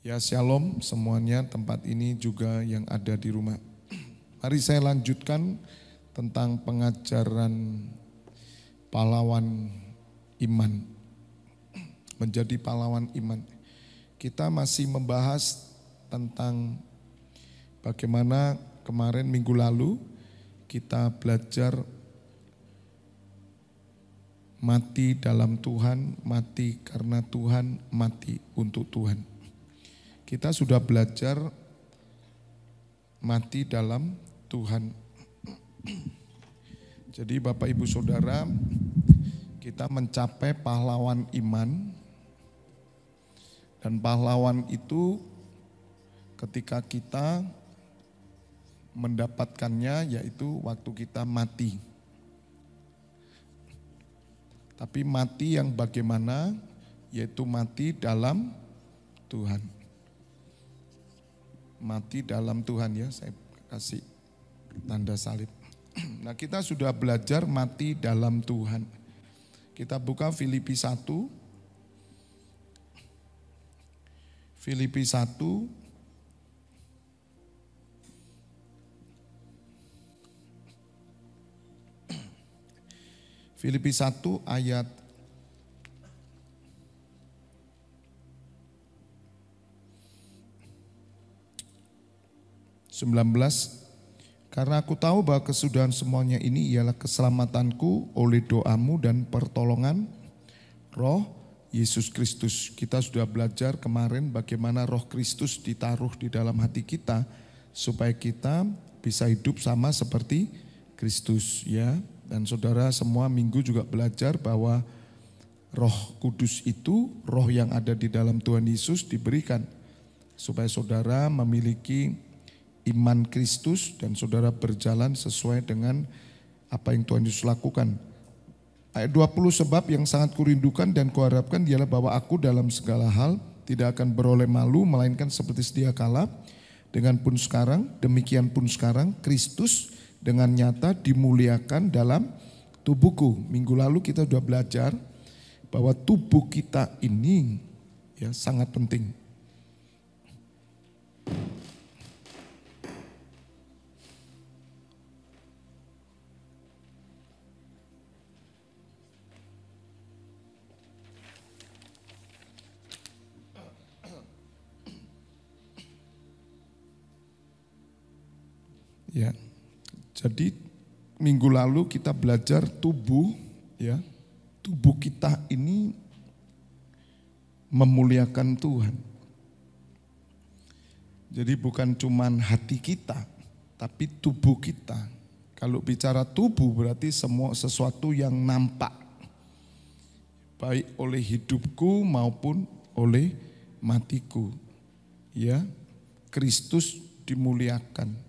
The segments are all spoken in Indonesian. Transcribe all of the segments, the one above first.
Ya shalom semuanya, tempat ini juga yang ada di rumah. Mari saya lanjutkan tentang pengajaran pahlawan iman. Menjadi pahlawan iman. Kita masih membahas tentang bagaimana kemarin minggu lalu kita belajar mati dalam Tuhan, mati karena Tuhan, mati untuk Tuhan. Kita sudah belajar mati dalam Tuhan. Jadi Bapak Ibu Saudara, kita mencapai pahlawan iman. Dan pahlawan itu ketika kita mendapatkannya yaitu waktu kita mati. Tapi mati yang bagaimana? Yaitu mati dalam Tuhan. Mati dalam Tuhan ya, saya kasih tanda salib. Nah kita sudah belajar mati dalam Tuhan. Kita buka Filipi 1. Filipi 1. Filipi 1 ayat 19, karena aku tahu bahwa kesudahan semuanya ini ialah keselamatanku oleh doamu dan pertolongan Roh Yesus Kristus. Kita sudah belajar kemarin bagaimana Roh Kristus ditaruh di dalam hati kita supaya kita bisa hidup sama seperti Kristus ya. Dan saudara semua minggu juga belajar bahwa Roh Kudus itu, roh yang ada di dalam Tuhan Yesus diberikan supaya saudara memiliki iman Kristus dan saudara berjalan sesuai dengan apa yang Tuhan Yesus lakukan. Ayat 20, sebab yang sangat kurindukan dan kuharapkan ialah bahwa aku dalam segala hal tidak akan beroleh malu melainkan seperti sedia kala, demikian pun sekarang Kristus dengan nyata dimuliakan dalam tubuhku. Minggu lalu kita sudah belajar bahwa tubuh kita ini ya sangat penting. Ya, jadi minggu lalu kita belajar tubuh, ya, tubuh kita ini memuliakan Tuhan. Jadi bukan cuman hati kita, tapi tubuh kita. Kalau bicara tubuh berarti semua sesuatu yang nampak, baik oleh hidupku maupun oleh matiku. Ya, Kristus dimuliakan.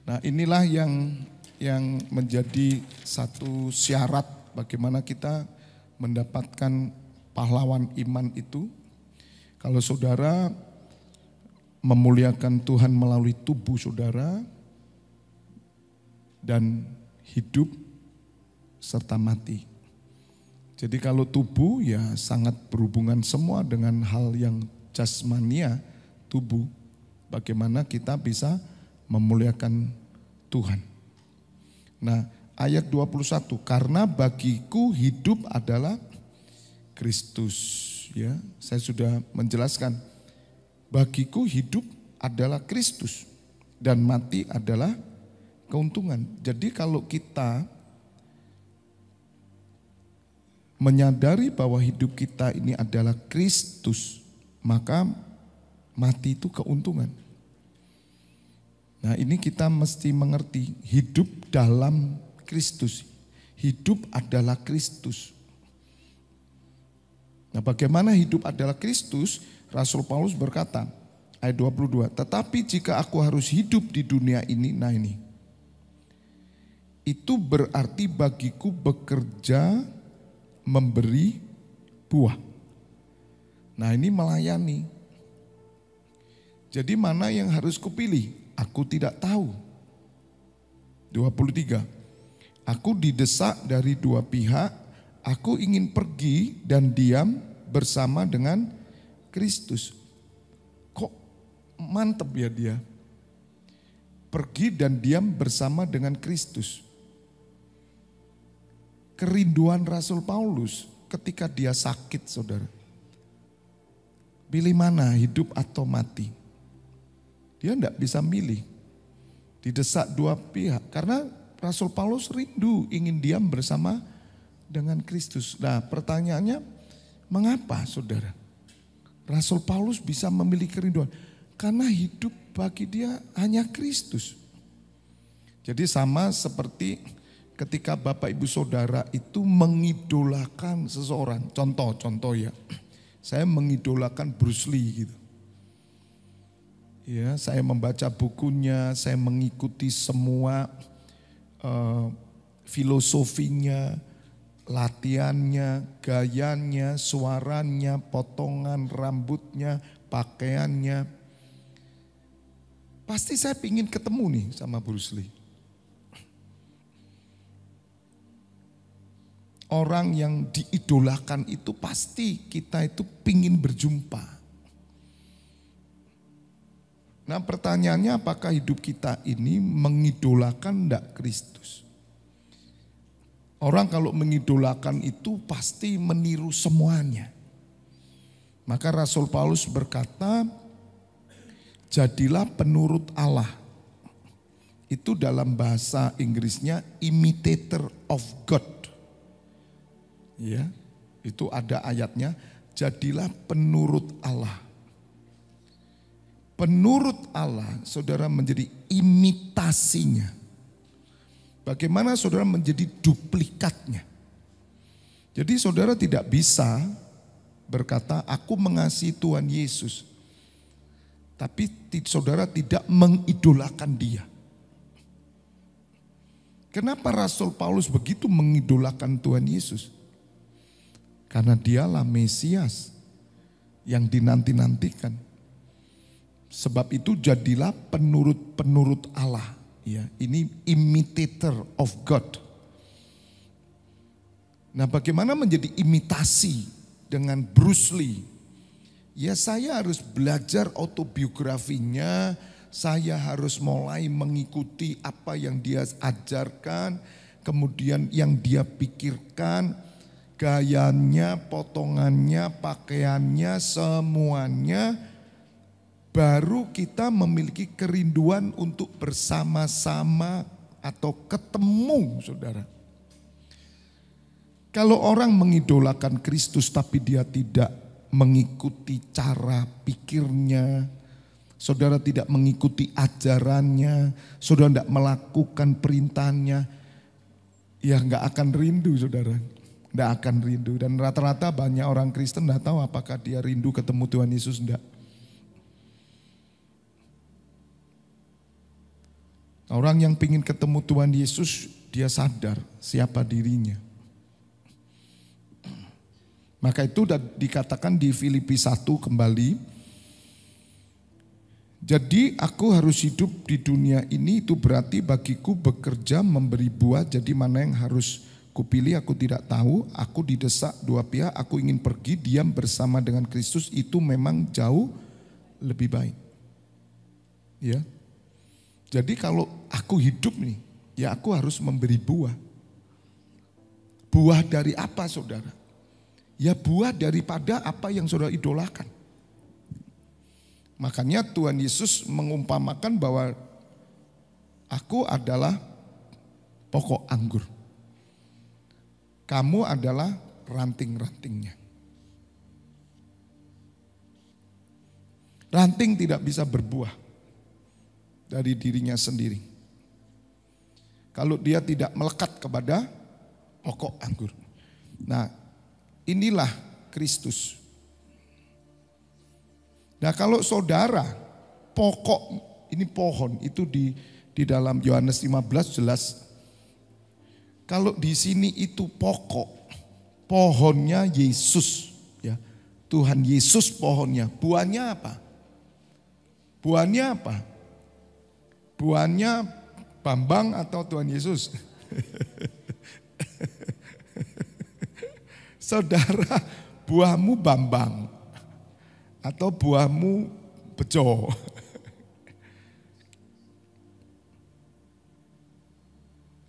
Nah inilah yang menjadi satu syarat bagaimana kita mendapatkan pahlawan iman itu. Kalau saudara memuliakan Tuhan melalui tubuh saudara dan hidup serta mati. Jadi kalau tubuh ya sangat berhubungan semua dengan hal yang jasmania tubuh. Bagaimana kita bisa memuliakan Tuhan. Nah, ayat 21, karena bagiku hidup adalah Kristus, ya. Saya sudah menjelaskan. Bagiku hidup adalah Kristus dan mati adalah keuntungan. Jadi kalau kita menyadari bahwa hidup kita ini adalah Kristus, maka mati itu keuntungan. Nah ini kita mesti mengerti hidup dalam Kristus. Hidup adalah Kristus. Nah bagaimana hidup adalah Kristus? Rasul Paulus berkata, ayat 22, tetapi jika aku harus hidup di dunia ini, nah ini. Itu berarti bagiku bekerja memberi buah. Nah ini melayani. Jadi mana yang harus kupilih? Aku tidak tahu. 23. Aku didesak dari dua pihak, aku ingin pergi dan diam bersama dengan Kristus. Kok mantep ya dia? Pergi dan diam bersama dengan Kristus. Kerinduan Rasul Paulus ketika dia sakit, saudara. Pilih mana, hidup atau mati? Dia enggak bisa milih. Didesak dua pihak karena Rasul Paulus rindu ingin diam bersama dengan Kristus. Nah, pertanyaannya, mengapa saudara? Rasul Paulus bisa memiliki kerinduan karena hidup bagi dia hanya Kristus. Jadi sama seperti ketika Bapak Ibu Saudara itu mengidolakan seseorang. Contoh ya, saya mengidolakan Bruce Lee gitu. Ya, saya membaca bukunya, saya mengikuti semua filosofinya, latihannya, gayanya, suaranya, potongan rambutnya, pakaiannya. Pasti saya ingin ketemu nih sama Bruce Lee. Orang yang diidolakan itu pasti kita itu pingin berjumpa. Nah, pertanyaannya, apakah hidup kita ini mengidolakan enggak Kristus? Orang kalau mengidolakan itu pasti meniru semuanya. Maka Rasul Paulus berkata, jadilah penurut Allah. Itu dalam bahasa Inggrisnya imitator of God. Ya, itu ada ayatnya, jadilah penurut Allah. Penurut Allah, saudara menjadi imitasinya. Bagaimana saudara menjadi duplikatnya? Jadi saudara tidak bisa berkata, aku mengasihi Tuhan Yesus. Tapi saudara tidak mengidolakan dia. Kenapa Rasul Paulus begitu mengidolakan Tuhan Yesus? Karena dialah Mesias yang dinanti-nantikan. Sebab itu jadilah penurut-penurut Allah. Ya, ini imitator of God. Nah, bagaimana menjadi imitasi dengan Bruce Lee? Ya, saya harus belajar autobiografinya, saya harus mulai mengikuti apa yang dia ajarkan, kemudian yang dia pikirkan, gayanya, potongannya, pakaiannya, semuanya. Baru kita memiliki kerinduan untuk bersama-sama atau ketemu, saudara. Kalau orang mengidolakan Kristus tapi dia tidak mengikuti cara pikirnya, saudara tidak mengikuti ajarannya, saudara tidak melakukan perintahnya, ya nggak akan rindu, saudara. Nggak akan rindu. Dan rata-rata banyak orang Kristen nggak tahu apakah dia rindu ketemu Tuhan Yesus enggak. Orang yang ingin ketemu Tuhan Yesus, dia sadar siapa dirinya. Maka itu dikatakan di Filipi 1 kembali. Jadi aku harus hidup di dunia ini, itu berarti bagiku bekerja memberi buah. Jadi mana yang harus kupilih aku tidak tahu. Aku didesak dua pihak, aku ingin pergi diam bersama dengan Kristus, itu memang jauh lebih baik. Ya. Jadi kalau aku hidup nih, ya aku harus memberi buah. Buah dari apa, saudara? Ya buah daripada apa yang saudara idolakan. Makanya Tuhan Yesus mengumpamakan bahwa aku adalah pokok anggur. Kamu adalah ranting-rantingnya. Ranting tidak bisa berbuah dari dirinya sendiri. Kalau dia tidak melekat kepada pokok anggur. Nah, inilah Kristus. Nah, kalau saudara pokok, ini pohon, itu di dalam Yohanes 15 jelas. Kalau di sini itu pokok, pohonnya Yesus, ya. Tuhan Yesus pohonnya. Buahnya apa? Buahnya apa? Buahnya Bambang atau Tuhan Yesus? Saudara, buahmu Bambang atau buahmu bejo.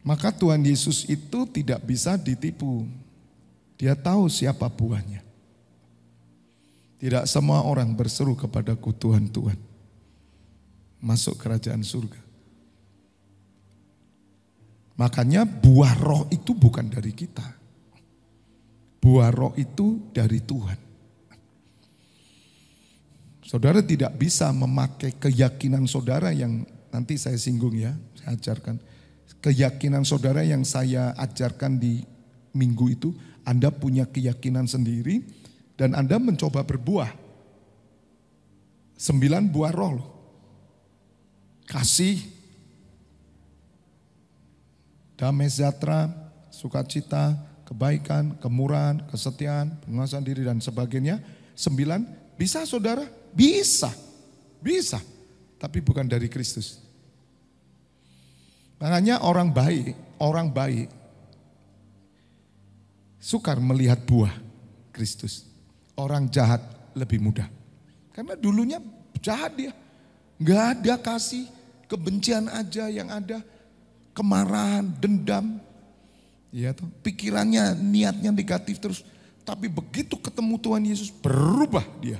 Maka Tuhan Yesus itu tidak bisa ditipu. Dia tahu siapa buahnya. Tidak semua orang berseru kepadaku Tuhan, Tuhan, masuk kerajaan surga. Makanya buah roh itu bukan dari kita. Buah roh itu dari Tuhan. Saudara tidak bisa memakai keyakinan saudara yang nanti saya singgung ya, saya ajarkan. Keyakinan saudara yang saya ajarkan di minggu itu, Anda punya keyakinan sendiri dan Anda mencoba berbuah. 9 buah roh loh. Kasih, damai sejahtera, sukacita, kebaikan, kemurahan, kesetiaan, penguasaan diri dan sebagainya. 9, bisa saudara? Bisa. Bisa. Tapi bukan dari Kristus. Makanya orang baik sukar melihat buah Kristus. Orang jahat lebih mudah. Karena dulunya jahat dia. Gak ada kasih, kebencian aja yang ada. Kemarahan, dendam. Ya, pikirannya, niatnya negatif terus. Tapi begitu ketemu Tuhan Yesus berubah dia.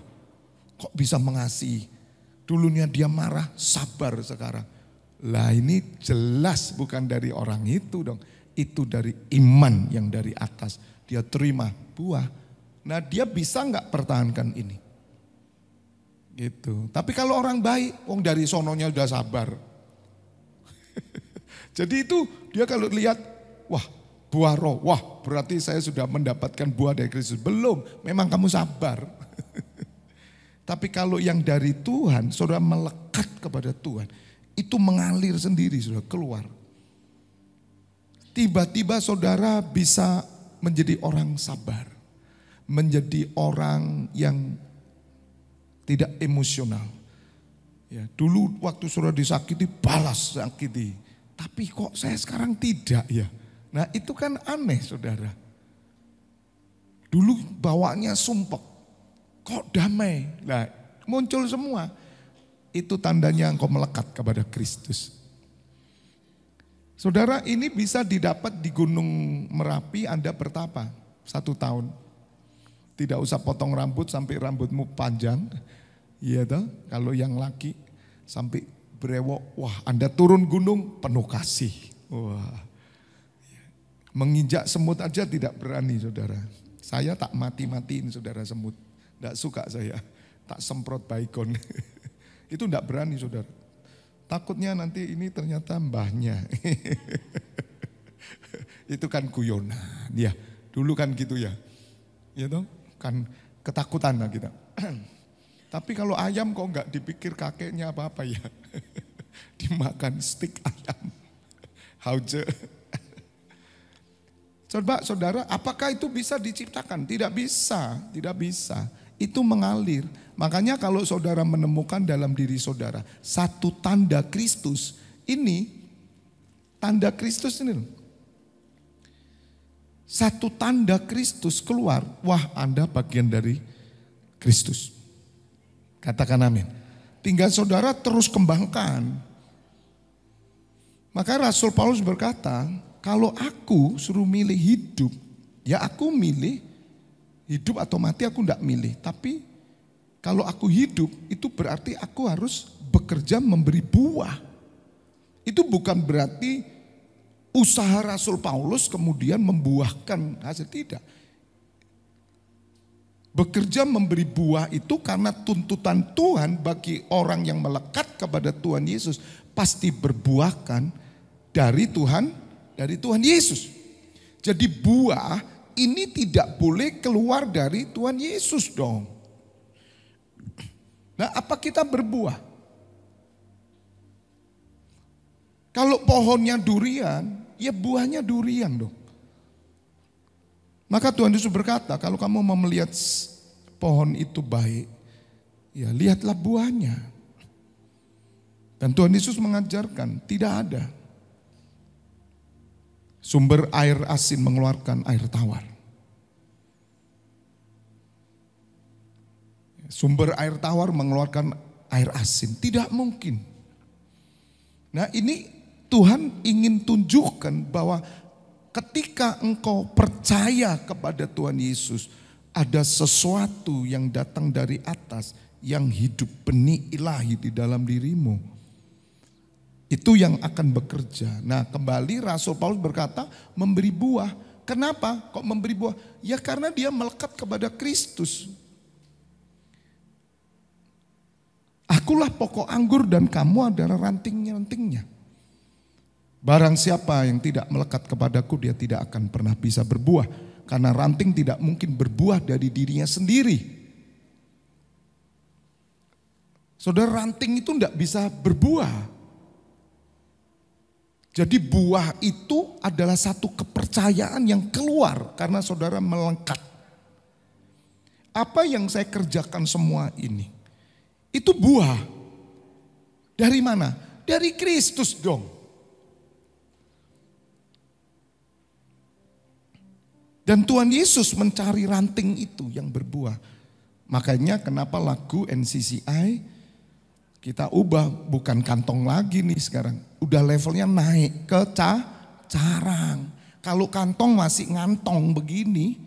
Kok bisa mengasihi? Dulunya dia marah, sabar sekarang. Lah ini jelas bukan dari orang itu dong. Itu dari iman yang dari atas. Dia terima buah. Nah dia bisa gak pertahankan ini? Gitu. Tapi kalau orang baik, wong dari sononya udah sabar. Jadi itu dia kalau lihat, wah buah roh, wah berarti saya sudah mendapatkan buah dari Kristus. Belum, memang kamu sabar. Tapi kalau yang dari Tuhan, saudara melekat kepada Tuhan, itu mengalir sendiri, sudah keluar. Tiba-tiba saudara bisa menjadi orang sabar. Menjadi orang yang tidak emosional. Ya, dulu waktu saudara disakiti, balas sakiti. Tapi kok saya sekarang tidak ya. Nah itu kan aneh saudara. Dulu bawaannya sumpek. Kok damai? Nah muncul semua. Itu tandanya engkau melekat kepada Kristus. Saudara, ini bisa didapat di Gunung Merapi, Anda bertapa 1 tahun. Tidak usah potong rambut sampai rambutmu panjang. Iya toh, kalau yang laki sampai brewok, wah Anda turun gunung penuh kasih. Wah. Menginjak semut aja tidak berani saudara. Saya tak mati-matiin saudara semut. Tidak suka saya, tak semprot baygon. Itu enggak berani saudara. Takutnya nanti ini ternyata mbahnya. Itu kan guyonan. Ya, dulu kan gitu ya. Ya toh, kan ketakutan lah kita. Tapi kalau ayam kok enggak dipikir kakeknya apa-apa ya. Dimakan stik ayam. Hauze. Coba saudara, apakah itu bisa diciptakan? Tidak bisa, tidak bisa. Itu mengalir. Makanya kalau saudara menemukan dalam diri saudara satu tanda Kristus, ini tanda Kristus ini loh. Satu tanda Kristus keluar, wah Anda bagian dari Kristus. Katakan amin. Tinggal saudara terus kembangkan. Maka Rasul Paulus berkata, kalau aku suruh milih hidup, ya aku milih hidup atau mati aku enggak milih. Tapi kalau aku hidup itu berarti aku harus bekerja memberi buah. Itu bukan berarti usaha Rasul Paulus kemudian membuahkan hasil, tidak. Bekerja memberi buah itu karena tuntutan Tuhan bagi orang yang melekat kepada Tuhan Yesus pasti berbuahkan dari Tuhan Yesus. Jadi buah ini tidak boleh keluar dari Tuhan Yesus dong. Nah, apa kita berbuah? Kalau pohonnya durian, ya buahnya durian dong. Maka Tuhan Yesus berkata, kalau kamu mau melihat pohon itu baik, ya lihatlah buahnya. Dan Tuhan Yesus mengajarkan, tidak ada sumber air asin mengeluarkan air tawar. Sumber air tawar mengeluarkan air asin. Tidak mungkin. Nah ini Tuhan ingin tunjukkan bahwa ketika engkau percaya kepada Tuhan Yesus, ada sesuatu yang datang dari atas yang hidup, benih ilahi di dalam dirimu. Itu yang akan bekerja. Nah kembali Rasul Paulus berkata memberi buah. Kenapa kok memberi buah? Ya karena dia melekat kepada Kristus. Akulah pokok anggur dan kamu adalah ranting-rantingnya. Barang siapa yang tidak melekat kepadaku, dia tidak akan pernah bisa berbuah. Karena ranting tidak mungkin berbuah dari dirinya sendiri. Saudara, ranting itu tidak bisa berbuah. Jadi buah itu adalah satu kepercayaan yang keluar karena saudara melengkap. Apa yang saya kerjakan semua ini? Itu buah. Dari mana? Dari Kristus dong. Dan Tuhan Yesus mencari ranting itu yang berbuah. Makanya kenapa lagu NCCI kita ubah, bukan kantong lagi nih sekarang. Udah levelnya naik ke carang. Kalau kantong masih ngantong begini,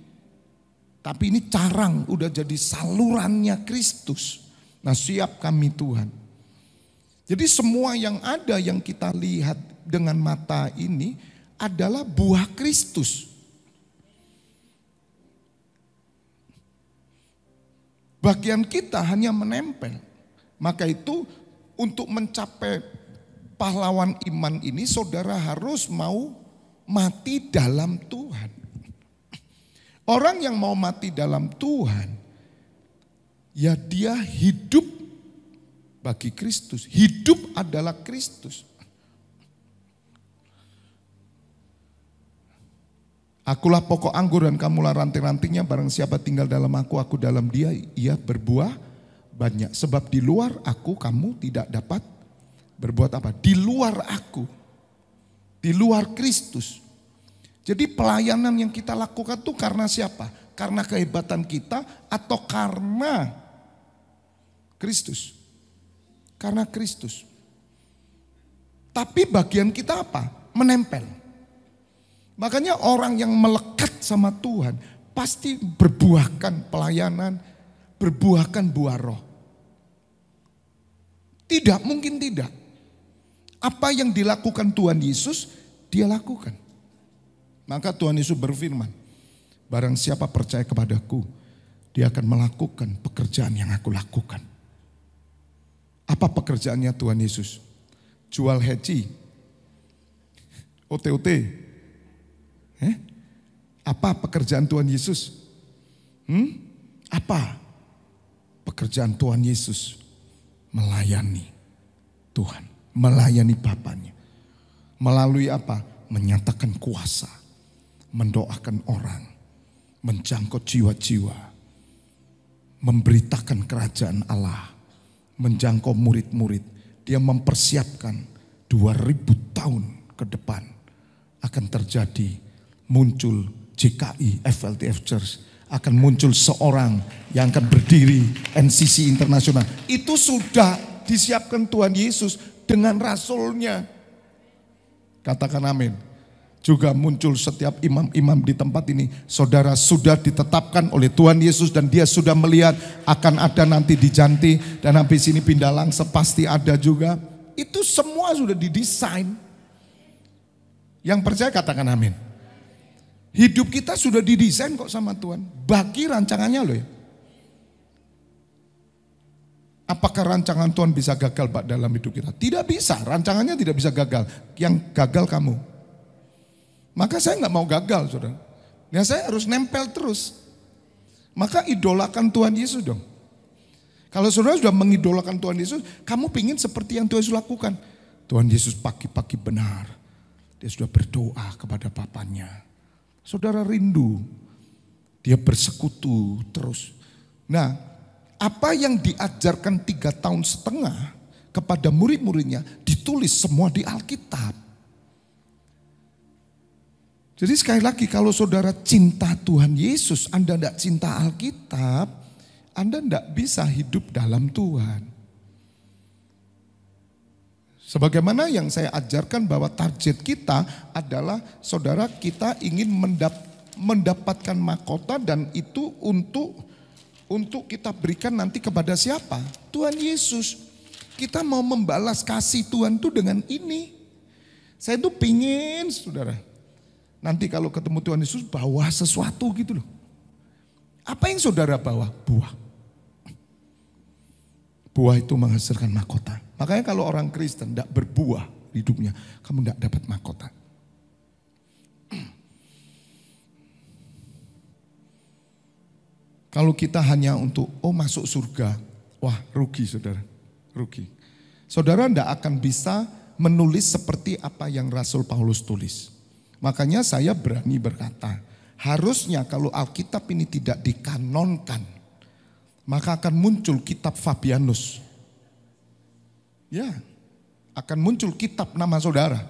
tapi ini carang udah jadi salurannya Kristus. Nah siap kami Tuhan. Jadi semua yang ada yang kita lihat dengan mata ini adalah buah Kristus. Bagian kita hanya menempel. Maka itu untuk mencapai pahlawan iman ini saudara harus mau mati dalam Tuhan. Orang yang mau mati dalam Tuhan, ya dia hidup bagi Kristus. Hidup adalah Kristus. Akulah pokok anggur dan kamulah ranting-rantingnya. Barang siapa tinggal dalam aku dalam dia, ia berbuah banyak. Sebab di luar aku kamu tidak dapat berbuat apa? Di luar aku. Di luar Kristus. Jadi pelayanan yang kita lakukan itu karena siapa? Karena kehebatan kita atau karena Kristus? Karena Kristus. Tapi bagian kita apa? Menempel. Makanya orang yang melekat sama Tuhan pasti berbuahkan pelayanan, berbuahkan buah roh. Tidak mungkin tidak. Apa yang dilakukan Tuhan Yesus, dia lakukan. Maka Tuhan Yesus berfirman, barang siapa percaya kepadaku, dia akan melakukan pekerjaan yang aku lakukan. Apa pekerjaannya Tuhan Yesus? Jual heci, OT-OT. Apa pekerjaan Tuhan Yesus? Apa pekerjaan Tuhan Yesus? Melayani Tuhan, melayani Bapanya. Melalui apa? Menyatakan kuasa, mendoakan orang, menjangkau jiwa-jiwa, memberitakan kerajaan Allah, menjangkau murid-murid. Dia mempersiapkan 2000 tahun ke depan akan terjadi, muncul JKI, FLTF Church, akan muncul seorang yang akan berdiri NCC Internasional. Itu sudah disiapkan Tuhan Yesus dengan rasulnya. Katakan amin. Juga muncul setiap imam-imam di tempat ini. Saudara sudah ditetapkan oleh Tuhan Yesus dan dia sudah melihat akan ada nanti di Janti dan habis ini pindah Langsa pasti ada juga. Itu semua sudah didesain. Yang percaya katakan amin. Hidup kita sudah didesain kok sama Tuhan. Bagi rancangannya loh ya. Apakah rancangan Tuhan bisa gagal Pak dalam hidup kita? Tidak bisa, rancangannya tidak bisa gagal. Yang gagal kamu. Maka saya nggak mau gagal saudara. Ya saya harus nempel terus. Maka idolakan Tuhan Yesus dong. Kalau saudara sudah mengidolakan Tuhan Yesus, kamu pingin seperti yang Tuhan Yesus lakukan. Tuhan Yesus pagi-pagi benar. Dia sudah berdoa kepada Bapanya. Saudara rindu, dia bersekutu terus. Nah, apa yang diajarkan 3,5 tahun kepada murid-muridnya ditulis semua di Alkitab. Jadi sekali lagi kalau saudara cinta Tuhan Yesus, Anda tidak cinta Alkitab, Anda tidak bisa hidup dalam Tuhan. Sebagaimana yang saya ajarkan bahwa target kita adalah saudara kita ingin mendapatkan mahkota dan itu untuk kita berikan nanti kepada siapa? Tuhan Yesus. Kita mau membalas kasih Tuhan itu dengan ini. Saya tuh pingin saudara. Nanti kalau ketemu Tuhan Yesus bawa sesuatu gitu loh. Apa yang saudara bawa? Buah. Buah itu menghasilkan mahkota. Makanya kalau orang Kristen tidak berbuah hidupnya, kamu tidak dapat mahkota. Kalau kita hanya untuk masuk surga, wah rugi saudara, rugi. Saudara tidak akan bisa menulis seperti apa yang Rasul Paulus tulis. Makanya saya berani berkata, harusnya kalau Alkitab ini tidak dikanonkan, maka akan muncul kitab Fabianus. Ya, akan muncul kitab nama saudara.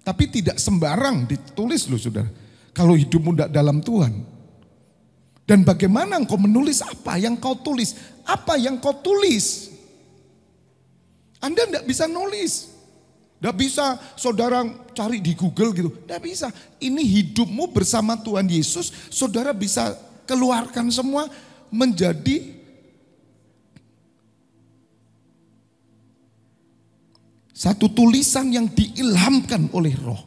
Tapi tidak sembarang ditulis loh saudara. Kalau hidupmu tidak dalam Tuhan. Dan bagaimana engkau menulis apa yang kau tulis? Apa yang kau tulis? Anda tidak bisa nulis. Tidak bisa saudara cari di Google gitu. Tidak bisa. Ini hidupmu bersama Tuhan Yesus. Saudara bisa keluarkan semua menjadi satu tulisan yang diilhamkan oleh Roh.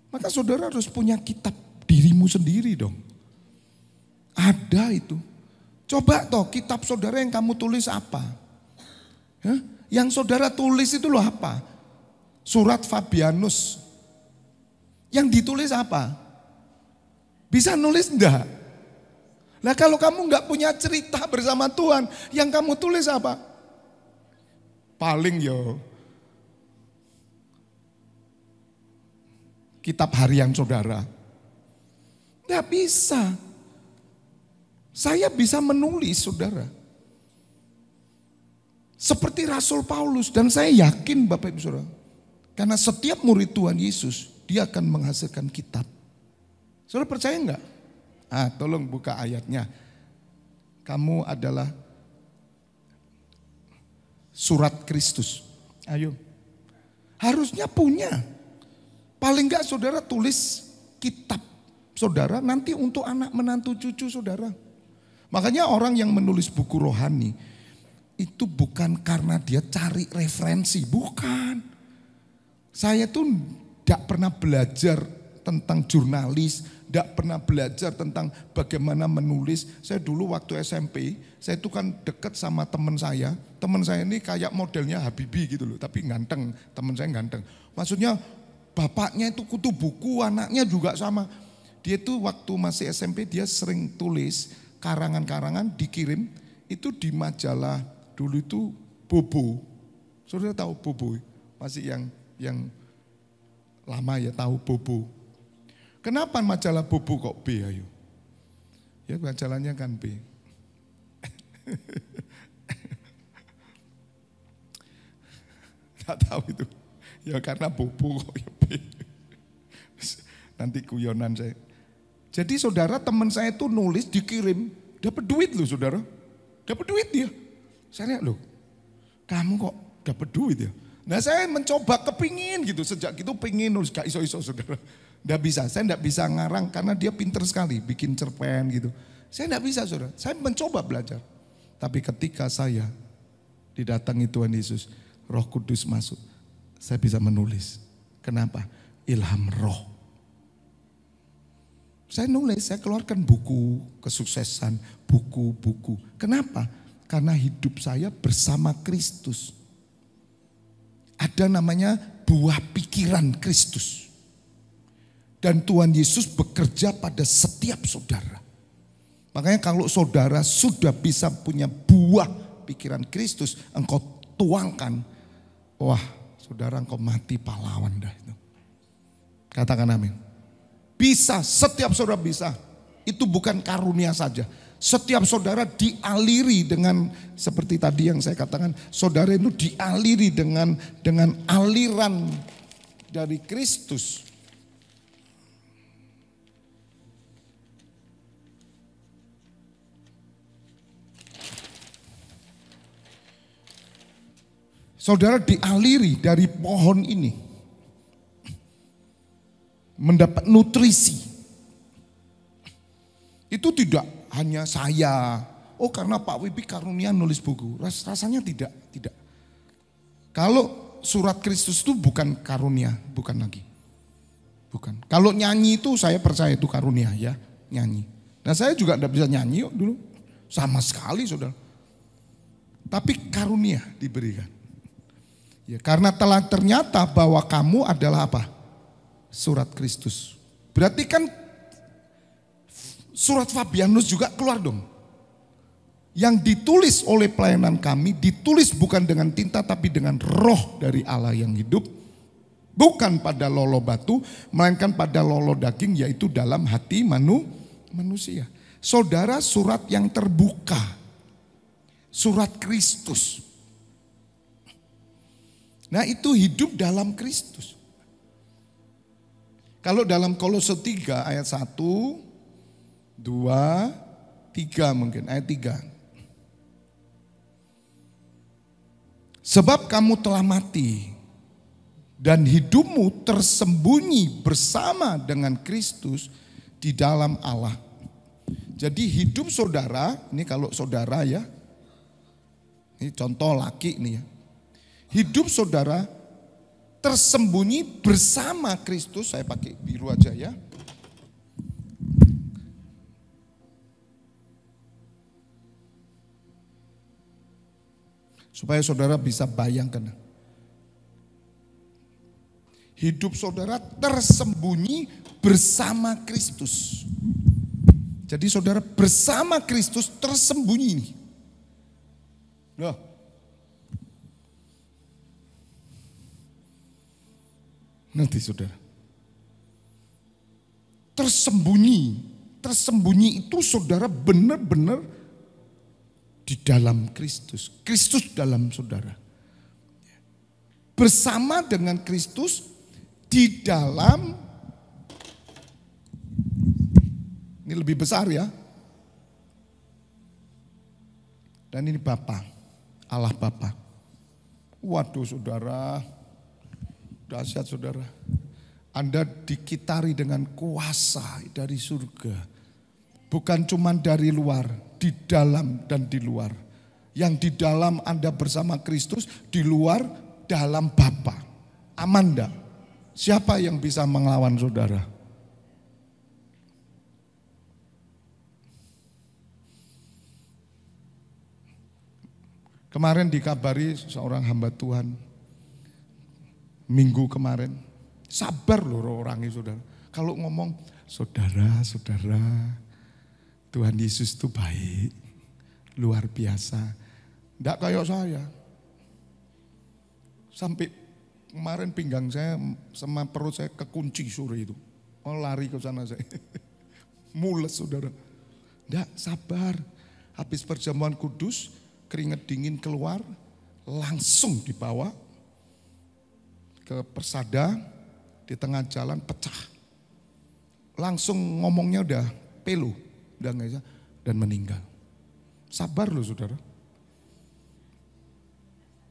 Maka saudara harus punya kitab dirimu sendiri dong. Ada itu. Coba toh kitab saudara yang kamu tulis apa? Hah? Yang saudara tulis itu loh apa? Surat Fabianus. Yang ditulis apa? Bisa nulis enggak? Nah kalau kamu enggak punya cerita bersama Tuhan, yang kamu tulis apa? Paling kitab harian saudara. Enggak bisa. Saya bisa menulis saudara. Seperti Rasul Paulus dan saya yakin Bapak Ibu Saudara. Karena setiap murid Tuhan Yesus, dia akan menghasilkan kitab. Saudara percaya enggak? Tolong buka ayatnya. Kamu adalah surat Kristus. Ayo. Harusnya punya. Paling enggak saudara tulis kitab saudara nanti untuk anak menantu cucu saudara. Makanya orang yang menulis buku rohani itu bukan karena dia cari referensi, bukan. Saya tuh tidak pernah belajar tentang jurnalis, tidak pernah belajar tentang bagaimana menulis. Saya dulu waktu SMP, saya itu kan dekat sama teman saya. Teman saya ini kayak modelnya Habibie gitu loh, tapi ganteng, teman saya ganteng. Maksudnya bapaknya itu kutu buku, anaknya juga sama. Dia itu waktu masih SMP dia sering tulis karangan-karangan dikirim, itu di majalah dulu itu Bobo. Saudara tahu Bobo? Masih yang lama ya tahu Bobo. Kenapa majalah Bobo kok B ayo? Ya majalahnya kan B. Gak tahu itu. Ya karena Bobo kok ya B. Nanti kuyonan saya. Jadi saudara teman saya itu nulis dikirim. Dapat duit loh saudara. Dapat duit dia. Saya lihat loh. Kamu kok dapat duit ya? Nah saya mencoba kepingin gitu, sejak itu pingin nulis, gak iso-iso saudara. Nggak bisa, saya nggak bisa ngarang karena dia pinter sekali, bikin cerpen gitu. Saya nggak bisa saudara, saya mencoba belajar. Tapi ketika saya didatangi Tuhan Yesus, Roh Kudus masuk, saya bisa menulis. Kenapa? Ilham Roh. Saya nulis, saya keluarkan buku kesuksesan, buku-buku. Kenapa? Karena hidup saya bersama Kristus. Ada namanya buah pikiran Kristus. Dan Tuhan Yesus bekerja pada setiap saudara. Makanya kalau saudara sudah bisa punya buah pikiran Kristus, engkau tuangkan. Wah saudara engkau mati pahlawan dah itu. Katakan amin. Bisa, setiap saudara bisa. Itu bukan karunia saja. Setiap saudara dialiri dengan seperti tadi yang saya katakan, saudara itu dialiri dengan aliran dari Kristus. Saudara dialiri dari pohon ini, mendapat nutrisi. Itu tidak hanya saya, oh karena Pak Wibi karunia nulis buku. Rasanya tidak. Kalau surat Kristus itu bukan karunia, bukan lagi. Bukan. Kalau nyanyi itu saya percaya itu karunia ya, nyanyi. Nah saya juga tidak bisa nyanyi yuk dulu, sama sekali saudara. Tapi karunia diberikan. Ya, karena telah ternyata bahwa kamu adalah apa? Surat Kristus. Berarti kan surat Fabianus juga keluar dong. Yang ditulis oleh pelayanan kami, ditulis bukan dengan tinta tapi dengan roh dari Allah yang hidup. Bukan pada lolo batu, melainkan pada lolo daging, yaitu dalam hati manusia. Saudara, surat yang terbuka, surat Kristus. Nah itu hidup dalam Kristus. Kalau dalam Kolose 3 ayat 1, 2, 3 mungkin, ayat 3. Sebab kamu telah mati dan hidupmu tersembunyi bersama dengan Kristus di dalam Allah. Jadi hidup saudara, ini kalau saudara ya, ini contoh laki nih ya. Hidup saudara tersembunyi bersama Kristus, saya pakai biru aja ya. Supaya saudara bisa bayangkan. Hidup saudara tersembunyi bersama Kristus. Jadi saudara bersama Kristus tersembunyi ini. Loh. Nanti saudara. Tersembunyi itu saudara benar-benar di dalam Kristus. Kristus dalam saudara. Bersama dengan Kristus di dalam, ini lebih besar ya. Dan ini Bapa, Allah Bapa. Waduh saudara, dahsyat saudara. Anda dikitari dengan kuasa dari surga. Bukan cuma dari luar, di dalam dan di luar. Yang di dalam Anda bersama Kristus, di luar dalam Bapa. Amanda, siapa yang bisa melawan saudara? Kemarin dikabari seorang hamba Tuhan, minggu kemarin, sabar loh orangnya saudara. Kalau ngomong, saudara, Tuhan Yesus itu baik, luar biasa. Enggak kayak saya. Sampai kemarin pinggang saya sama perut saya kekunci sore itu. Oh lari ke sana saya. Mules saudara. Enggak, sabar. Habis perjamuan kudus, keringat dingin keluar, langsung dibawa ke persada, di tengah jalan pecah. Langsung ngomongnya udah pelu, udah nggak bisa, dan meninggal. Sabar loh saudara.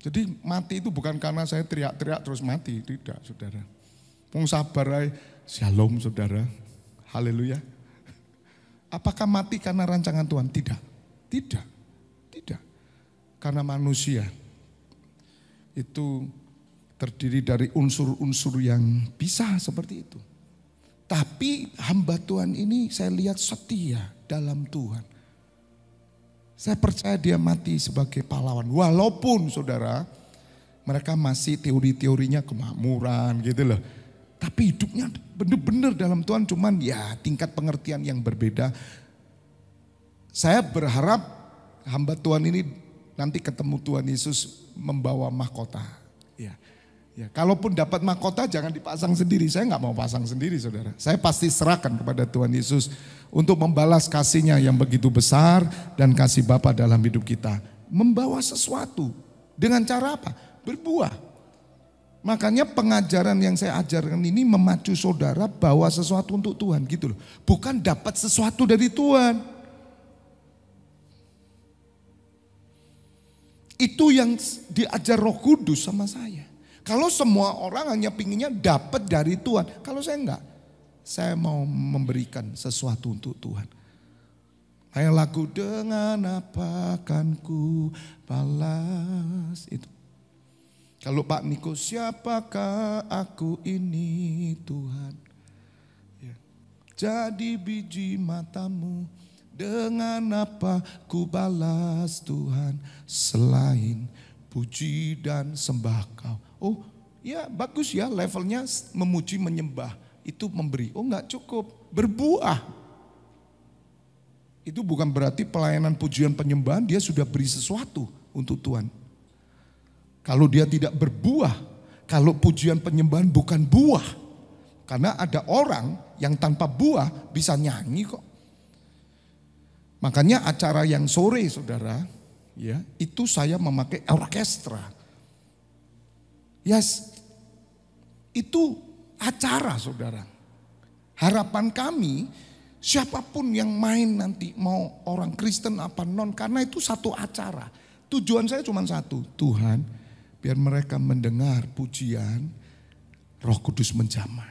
Jadi mati itu bukan karena saya teriak-teriak terus mati, tidak saudara. Wong sabar aja, shalom saudara, haleluya. Apakah mati karena rancangan Tuhan? Tidak. Karena manusia itu terdiri dari unsur-unsur yang bisa seperti itu. Tapi hamba Tuhan ini saya lihat setia dalam Tuhan. Saya percaya dia mati sebagai pahlawan. Walaupun saudara, mereka masih teori-teorinya kemakmuran gitu loh. Tapi hidupnya benar-benar dalam Tuhan, cuman ya tingkat pengertian yang berbeda. Saya berharap hamba Tuhan ini nanti ketemu Tuhan Yesus membawa mahkota. Ya, kalaupun dapat mahkota jangan dipasang sendiri. Saya nggak mau pasang sendiri saudara. Saya pasti serahkan kepada Tuhan Yesus untuk membalas kasih-Nya yang begitu besar dan kasih Bapa dalam hidup kita. Membawa sesuatu dengan cara apa? Berbuah. Makanya pengajaran yang saya ajarkan ini memacu saudara bawa sesuatu untuk Tuhan gitu loh. Bukan dapat sesuatu dari Tuhan. Itu yang diajar Roh Kudus sama saya. Kalau semua orang hanya pinginnya dapat dari Tuhan. Kalau saya enggak, saya mau memberikan sesuatu untuk Tuhan. Kayak lagu dengan apa akan ku balas itu. Kalau Pak Niko, siapakah aku ini Tuhan? Ya. Jadi biji matamu, dengan apa ku balas Tuhan selain puji dan sembah kau. Oh ya bagus ya, levelnya memuji menyembah itu memberi. Oh enggak cukup, berbuah. Itu bukan berarti pelayanan pujian penyembahan dia sudah beri sesuatu untuk Tuhan. Kalau dia tidak berbuah, kalau pujian penyembahan bukan buah. Karena ada orang yang tanpa buah bisa nyanyi kok. Makanya acara yang sore saudara, ya itu saya memakai orkestra. Yes, itu acara saudara. Harapan kami siapapun yang main nanti mau orang Kristen apa non, karena itu satu acara. Tujuan saya cuma satu, Tuhan biar mereka mendengar pujian Roh Kudus menjamah.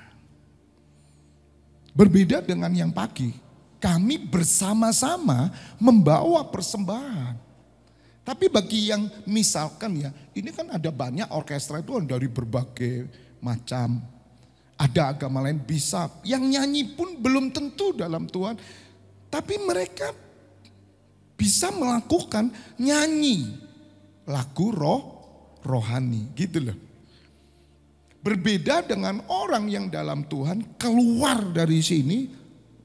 Berbeda dengan yang pagi, kami bersama-sama membawa persembahan. Tapi bagi yang misalkan ya, ini kan ada banyak orkestra itu dari berbagai macam. Ada agama lain bisa, yang nyanyi pun belum tentu dalam Tuhan. Tapi mereka bisa melakukan nyanyi lagu rohani gitu loh. Berbeda dengan orang yang dalam Tuhan keluar dari sini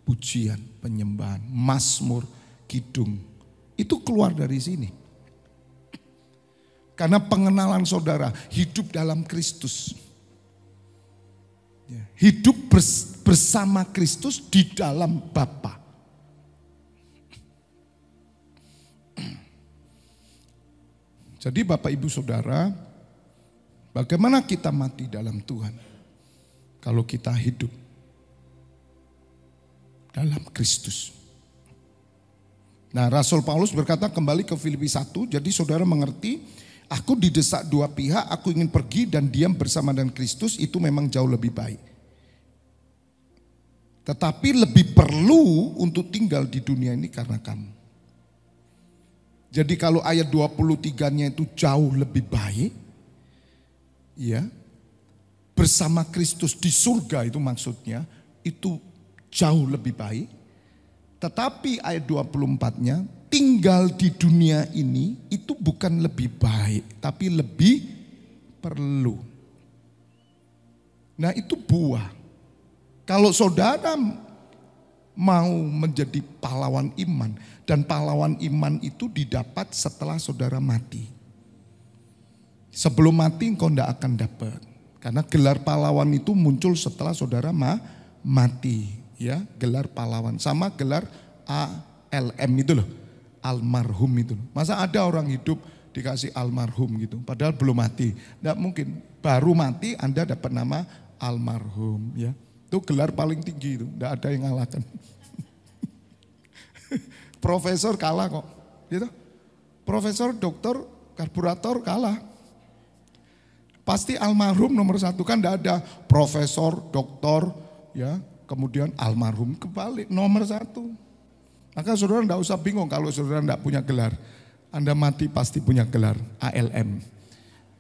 pujian, penyembahan, mazmur, kidung. Itu keluar dari sini. Karena pengenalan saudara hidup dalam Kristus. Hidup bersama Kristus di dalam Bapa. Jadi Bapak Ibu Saudara, bagaimana kita mati dalam Tuhan? Kalau kita hidup dalam Kristus. Nah Rasul Paulus berkata kembali ke Filipi 1, jadi saudara mengerti, aku didesak dua pihak, aku ingin pergi dan diam bersama dengan Kristus, itu memang jauh lebih baik. Tetapi lebih perlu untuk tinggal di dunia ini karena kamu. Jadi kalau ayat 23-nya itu jauh lebih baik, ya, bersama Kristus di surga itu maksudnya, itu jauh lebih baik. Tetapi ayat 24-nya, tinggal di dunia ini itu bukan lebih baik, tapi lebih perlu. Nah itu buah. Kalau saudara mau menjadi pahlawan iman, dan pahlawan iman itu didapat setelah saudara mati. Sebelum mati engkau tidak akan dapat. Karena gelar pahlawan itu muncul setelah saudara mati. Ya, gelar pahlawan. Sama gelar ALM itu loh. Almarhum itu. Masa ada orang hidup dikasih almarhum gitu. Padahal belum mati. Tidak mungkin. Baru mati Anda dapat nama almarhum. Ya, itu gelar paling tinggi itu. Tidak ada yang ngalahkan. Profesor kalah kok, gitu. Profesor, dokter, karburator kalah. Pasti almarhum nomor satu, kan tidak ada profesor, dokter, ya, kemudian almarhum, kebalik nomor satu. Maka saudara tidak usah bingung kalau saudara tidak punya gelar. Anda mati pasti punya gelar ALM.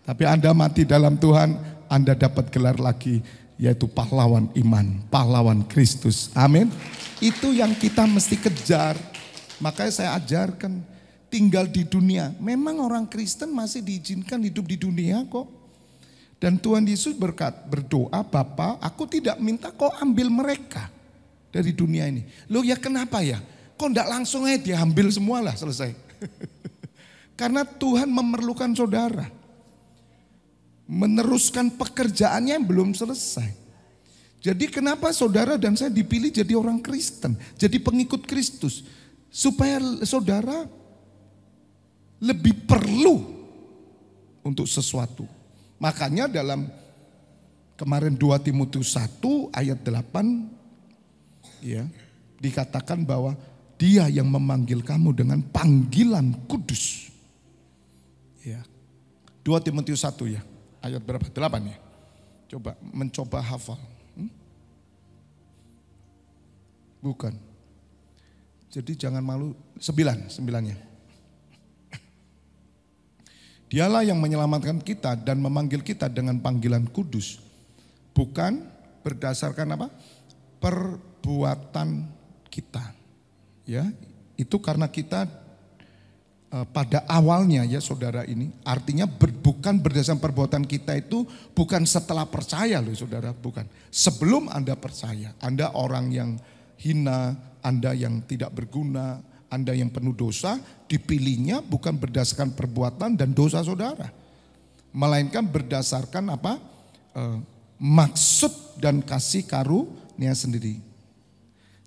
Tapi Anda mati dalam Tuhan, Anda dapat gelar lagi, yaitu pahlawan iman, pahlawan Kristus. Amin. Itu yang kita mesti kejar. Makanya saya ajarkan tinggal di dunia. Memang orang Kristen masih diizinkan hidup di dunia kok. Dan Tuhan Yesus berdoa, Bapa, aku tidak minta kau ambil mereka dari dunia ini. Loh ya kenapa ya? Kok enggak langsung aja diambil semua lah selesai. Karena Tuhan memerlukan saudara. Meneruskan pekerjaannya yang belum selesai. Jadi kenapa saudara dan saya dipilih jadi orang Kristen, jadi pengikut Kristus. Supaya saudara lebih perlu untuk sesuatu. Makanya dalam kemarin 2 Timotius 1 ayat 8 ya, dikatakan bahwa dia yang memanggil kamu dengan panggilan kudus. Ya. 2 Timotius 1 ya. Ayat berapa? 8 ya. Mencoba hafal. Bukan. Jadi jangan malu. 9-nya. Dialah yang menyelamatkan kita dan memanggil kita dengan panggilan kudus. Bukan berdasarkan apa? Perbuatan kita. Ya, itu karena kita pada awalnya ya saudara ini, artinya bukan berdasarkan perbuatan kita itu bukan setelah percaya loh saudara, bukan. Sebelum Anda percaya, Anda orang yang hina, Anda yang tidak berguna, Anda yang penuh dosa, dipilihnya bukan berdasarkan perbuatan dan dosa saudara. Melainkan berdasarkan apa? Maksud dan kasih karunia sendiri.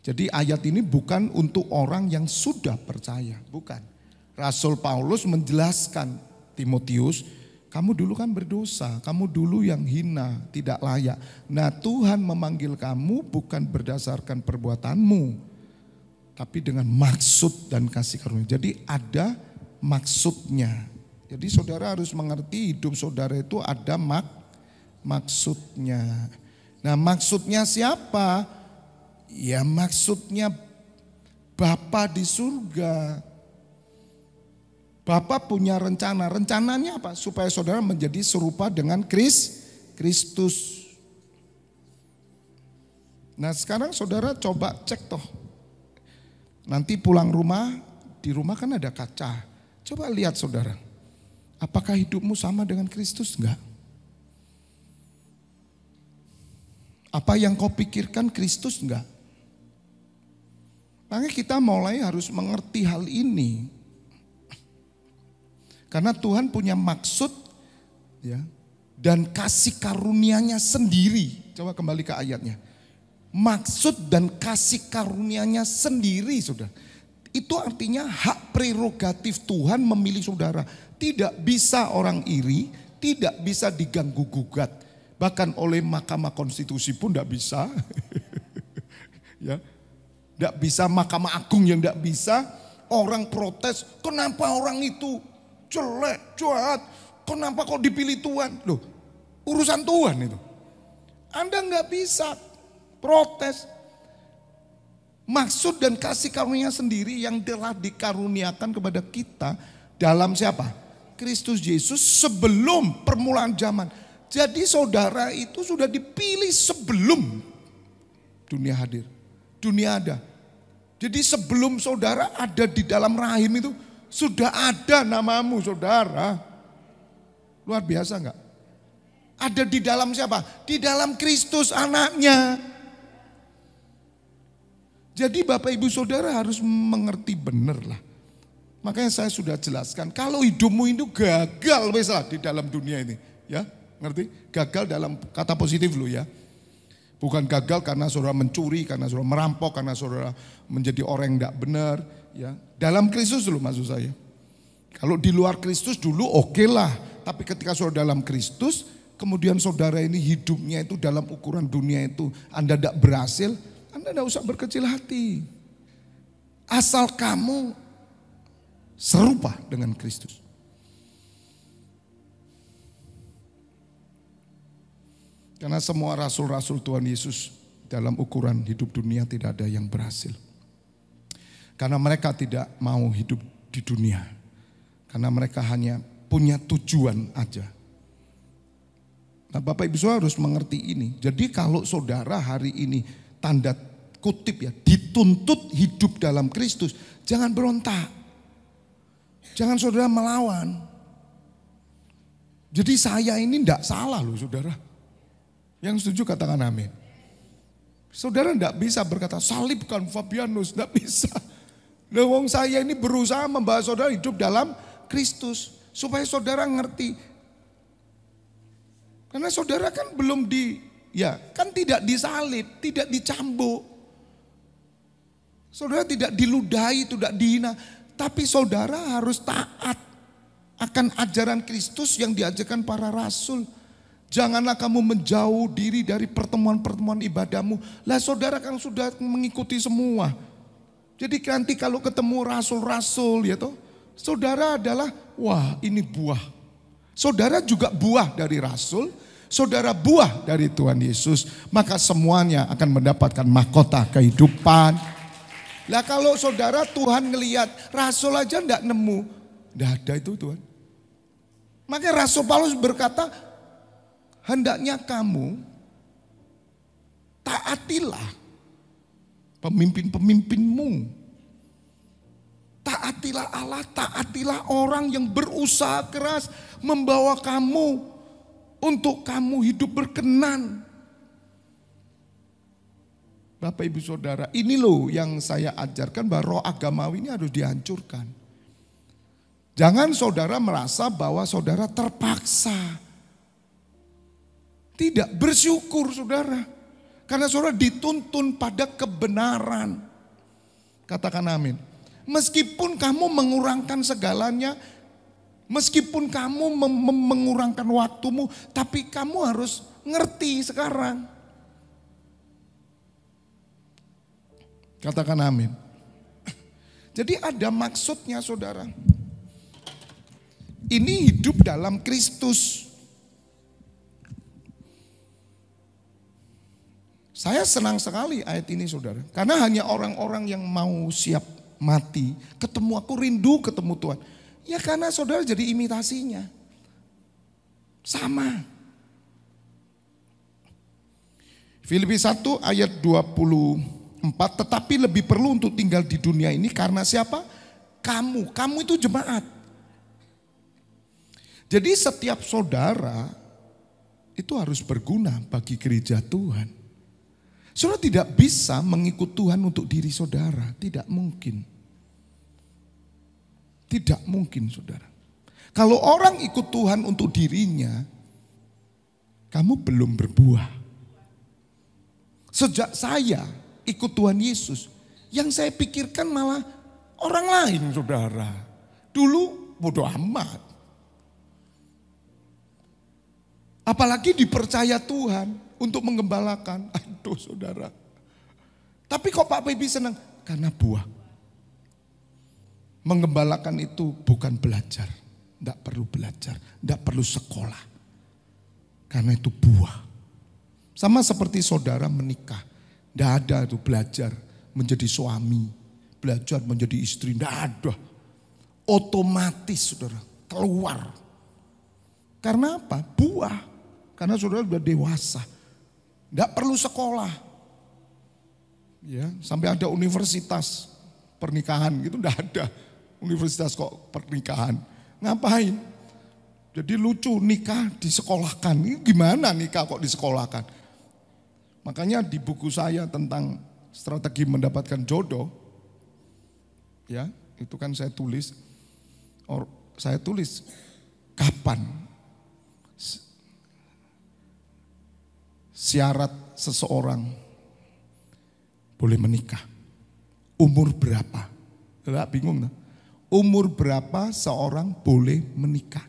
Jadi ayat ini bukan untuk orang yang sudah percaya, bukan. Rasul Paulus menjelaskan Timotius, kamu dulu kan berdosa, kamu dulu yang hina, tidak layak. Nah Tuhan memanggil kamu bukan berdasarkan perbuatanmu, tapi dengan maksud dan kasih karunia. Jadi ada maksudnya. Jadi saudara harus mengerti hidup saudara itu ada maksudnya. Nah maksudnya siapa? Ya maksudnya Bapa di surga. Bapak punya rencana. Rencananya apa? Supaya saudara menjadi serupa dengan Kristus. Nah sekarang saudara coba cek toh. Nanti pulang rumah, di rumah kan ada kaca. Coba lihat saudara. Apakah hidupmu sama dengan Kristus? Enggak. Apa yang kau pikirkan Kristus? Enggak. Makanya kita mulai harus mengerti hal ini. Karena Tuhan punya maksud ya, dan kasih karunia-Nya sendiri. Coba kembali ke ayatnya. Maksud dan kasih karunia-Nya sendiri saudara. Itu artinya hak prerogatif Tuhan memilih saudara. Tidak bisa orang iri, tidak bisa diganggu gugat. Bahkan oleh Mahkamah Konstitusi pun tidak bisa. Ya, tidak bisa Mahkamah Agung yang tidak bisa. Orang protes, kenapa orang itu jelek, jahat, kenapa kok dipilih Tuhan? Loh, urusan Tuhan itu. Anda nggak bisa protes. Maksud dan kasih karunia sendiri yang telah dikaruniakan kepada kita dalam siapa? Kristus Yesus sebelum permulaan zaman. Jadi saudara itu sudah dipilih sebelum dunia hadir, dunia ada. Jadi sebelum saudara ada di dalam rahim itu, sudah ada namamu saudara. Luar biasa enggak? Ada di dalam siapa? Di dalam Kristus anaknya. Jadi Bapak Ibu Saudara harus mengerti benar lah. Makanya saya sudah jelaskan. Kalau hidupmu itu gagal weslah di dalam dunia ini. Ya ngerti? Gagal dalam kata positif loh ya. Bukan gagal karena saudara mencuri, karena saudara merampok, karena saudara menjadi orang yang tidak benar. Ya, dalam Kristus dulu maksud saya. Kalau di luar Kristus dulu oke lah. Tapi ketika saudara dalam Kristus, kemudian saudara ini hidupnya itu dalam ukuran dunia itu Anda tidak berhasil, Anda tidak usah berkecil hati. Asal kamu serupa dengan Kristus. Karena semua rasul-rasul Tuhan Yesus dalam ukuran hidup dunia tidak ada yang berhasil. Karena mereka tidak mau hidup di dunia. Karena mereka hanya punya tujuan aja. Nah Bapak Ibu Saudara harus mengerti ini. Jadi kalau saudara hari ini tanda kutip ya dituntut hidup dalam Kristus. Jangan berontak. Jangan saudara melawan. Jadi saya ini tidak salah loh saudara. Yang setuju katakan amin. Saudara tidak bisa berkata salibkan Fabianus. Tidak bisa. Wong saya ini berusaha membawa saudara hidup dalam Kristus. Supaya saudara ngerti. Karena saudara kan belum kan tidak disalib, tidak dicambuk. Saudara tidak diludahi, tidak dihina. Tapi saudara harus taat akan ajaran Kristus yang diajarkan para rasul. Janganlah kamu menjauh diri dari pertemuan-pertemuan ibadahmu. Lah saudara kan sudah mengikuti semua. Jadi nanti kalau ketemu rasul-rasul ya toh, Saudara adalah, wah ini buah. Saudara juga buah dari rasul, saudara buah dari Tuhan Yesus. Maka semuanya akan mendapatkan mahkota kehidupan. Lah kalau saudara Tuhan ngelihat rasul aja enggak nemu, enggak ada itu Tuhan. Makanya Rasul Paulus berkata, hendaknya kamu taatilah pemimpin-pemimpinmu. Taatilah Allah, taatilah orang yang berusaha keras membawa kamu untuk kamu hidup berkenan. Bapak Ibu Saudara, ini loh yang saya ajarkan bahwa roh agamawi ini harus dihancurkan. Jangan saudara merasa bahwa saudara terpaksa. Tidak, bersyukur saudara. Karena saudara dituntun pada kebenaran. Katakan amin. Meskipun kamu mengurangkan segalanya, meskipun kamu mengurangkan waktumu, tapi kamu harus ngerti sekarang. Katakan amin. Jadi ada maksudnya saudara. Ini hidup dalam Kristus. Saya senang sekali ayat ini saudara. Karena hanya orang-orang yang mau siap mati, ketemu aku, rindu ketemu Tuhan. Ya karena saudara jadi imitasinya. Sama. Filipi 1 ayat 24, tetapi lebih perlu untuk tinggal di dunia ini karena siapa? Kamu itu jemaat. Jadi setiap saudara itu harus berguna bagi gereja Tuhan. Saudara tidak bisa mengikut Tuhan untuk diri saudara, tidak mungkin. Tidak mungkin saudara. Kalau orang ikut Tuhan untuk dirinya, kamu belum berbuah. Sejak saya ikut Tuhan Yesus, yang saya pikirkan malah orang lain saudara. Dulu bodoh amat. Apalagi dipercaya Tuhan untuk menggembalakan. Aduh saudara. Tapi kok Pak Baby senang? Karena buah. Menggembalakan itu bukan belajar. Tidak perlu belajar. Tidak perlu sekolah. Karena itu buah. Sama seperti saudara menikah. Tidak ada itu belajar menjadi suami. Belajar menjadi istri. Tidak ada. Otomatis saudara keluar. Karena apa? Buah. Karena saudara sudah dewasa. Tidak perlu sekolah. Ya, sampai ada universitas pernikahan gitu tidak ada. Universitas kok pernikahan. Ngapain? Jadi lucu nikah disekolahkan. Ini gimana nikah kok disekolahkan? Makanya di buku saya tentang strategi mendapatkan jodoh. Ya, itu kan saya tulis. Saya tulis kapan syarat seseorang boleh menikah. Umur berapa? Enggak bingung. Umur berapa seorang boleh menikah?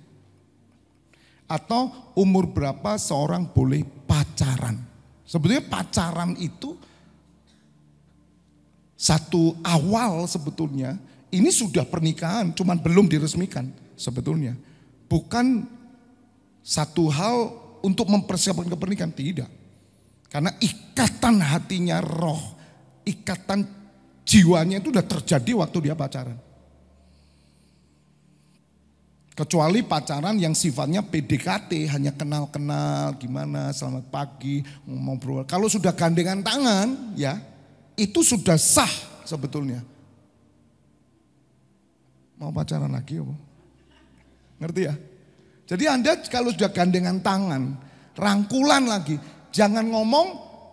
Atau umur berapa seorang boleh pacaran? Sebetulnya pacaran itu satu awal sebetulnya. Ini sudah pernikahan, cuman belum diresmikan sebetulnya. Bukan satu hal untuk mempersiapkan ke pernikahan, tidak. Karena ikatan hatinya roh, ikatan jiwanya itu sudah terjadi waktu dia pacaran. Kecuali pacaran yang sifatnya PDKT, hanya kenal-kenal gimana, selamat pagi, ngobrol. Kalau sudah gandengan tangan, ya itu sudah sah sebetulnya. Mau pacaran lagi apa? Ngerti ya? Jadi Anda kalau sudah gandengan tangan, rangkulan lagi, jangan ngomong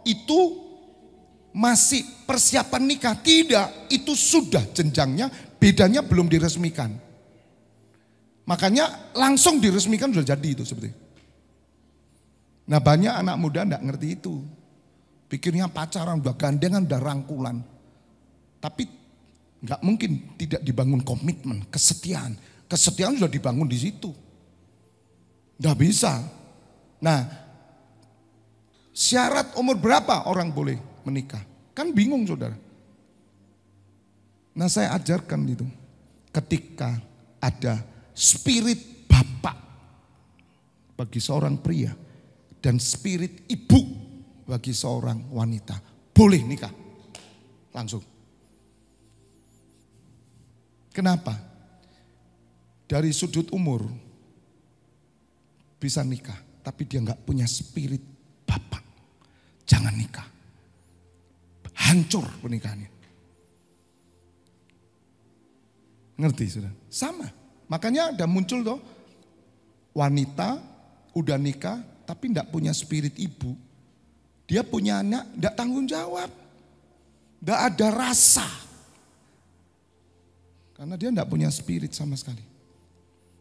itu masih persiapan nikah. Tidak, itu sudah jenjangnya, bedanya belum diresmikan. Makanya langsung diresmikan sudah jadi itu seperti. Nah banyak anak muda enggak ngerti itu. Pikirnya pacaran udah gandengan, udah rangkulan. Tapi enggak mungkin tidak dibangun komitmen, kesetiaan. Kesetiaan sudah dibangun di situ. Enggak bisa. Nah, syarat umur berapa orang boleh menikah? Kan bingung saudara. Nah saya ajarkan itu. Ketika ada spirit bapak bagi seorang pria dan spirit ibu bagi seorang wanita, boleh nikah langsung. Kenapa? Dari sudut umur bisa nikah, tapi dia nggak punya spirit bapak, jangan nikah. Hancur pernikahannya. Ngerti sudah? Sama. Makanya ada muncul tuh wanita udah nikah tapi enggak punya spirit ibu. Dia punya anak enggak tanggung jawab. Enggak ada rasa. Karena dia enggak punya spirit sama sekali.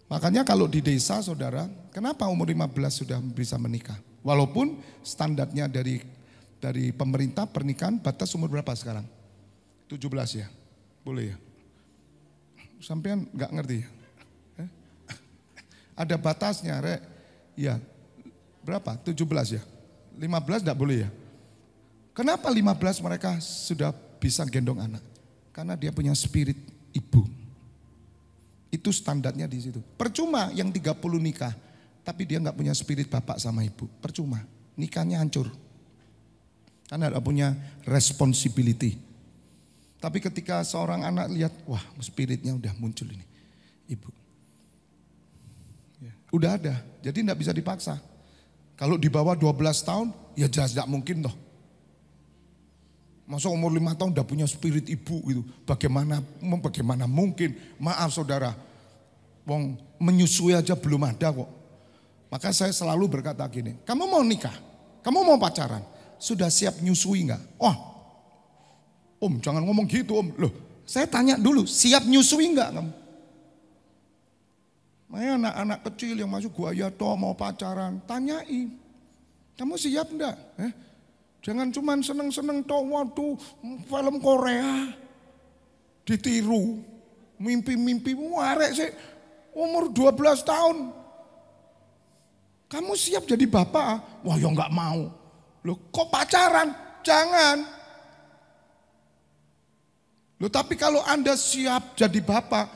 Makanya kalau di desa saudara, kenapa umur 15 sudah bisa menikah? Walaupun standarnya dari pemerintah pernikahan batas umur berapa sekarang? 17 ya? Boleh ya? Sampean nggak ngerti ya? Ada batasnya, Rek. Ya, berapa? 17 ya? 15 enggak boleh ya? Kenapa 15 mereka sudah bisa gendong anak? Karena dia punya spirit ibu. Itu standarnya di situ. Percuma yang 30 nikah, tapi dia nggak punya spirit bapak sama ibu. Percuma, nikahnya hancur. Karena nggak punya responsibility. Tapi ketika seorang anak lihat, wah spiritnya udah muncul ini, ibu. Udah ada, jadi enggak bisa dipaksa. Kalau di bawah 12 tahun, ya jelas enggak mungkin toh. Masa umur 5 tahun udah punya spirit ibu gitu. Bagaimana mungkin? Maaf saudara, wong menyusui aja belum ada kok. Maka saya selalu berkata gini, kamu mau nikah? Kamu mau pacaran? Sudah siap nyusui enggak? Oh, Om jangan ngomong gitu Om. Loh, saya tanya dulu, siap nyusui enggak kamu? Makanya anak-anak kecil yang masuk gua ya toh mau pacaran, tanyai. Kamu siap enggak? Jangan cuman seneng-seneng toh, waduh film Korea. Ditiru, mimpi-mimpi warek sih. Umur 12 tahun. Kamu siap jadi bapak? Wah ya enggak mau. Loh kok pacaran? Jangan. Loh tapi kalau Anda siap jadi bapak,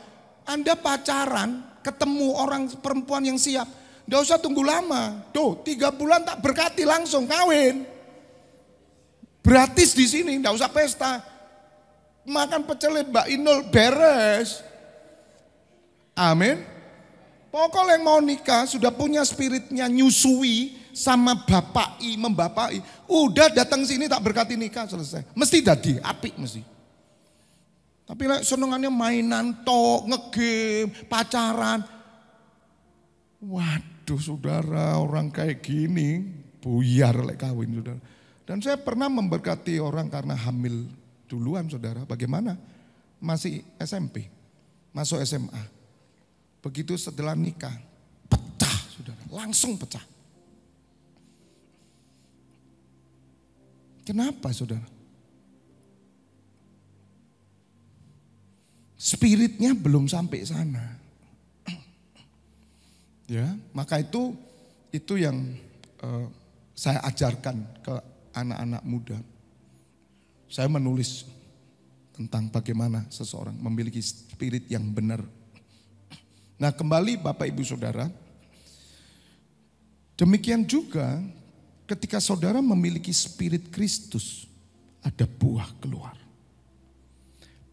Anda pacaran, ketemu orang perempuan yang siap, enggak usah tunggu lama. Tuh 3 bulan tak berkati langsung kawin. Gratis di sini, enggak usah pesta. Makan pecel Mbak Inul beres. Amin. Pokoknya yang mau nikah sudah punya spiritnya nyusui sama bapai, membapai. Udah datang sini tak berkati nikah selesai. Mesti jadi apik mesti. Tapi senengannya mainan tok, ngegame, pacaran. Waduh saudara, orang kayak gini buyar lek kawin saudara. Dan saya pernah memberkati orang karena hamil duluan saudara. Bagaimana? Masih SMP, masuk SMA. Begitu setelah nikah, pecah saudara, langsung pecah. Kenapa saudara? Spiritnya belum sampai sana. Ya, maka itu yang saya ajarkan ke anak-anak muda. Saya menulis tentang bagaimana seseorang memiliki spirit yang benar. Nah, kembali Bapak Ibu Saudara, demikian juga ketika saudara memiliki spirit Kristus, ada buah keluar.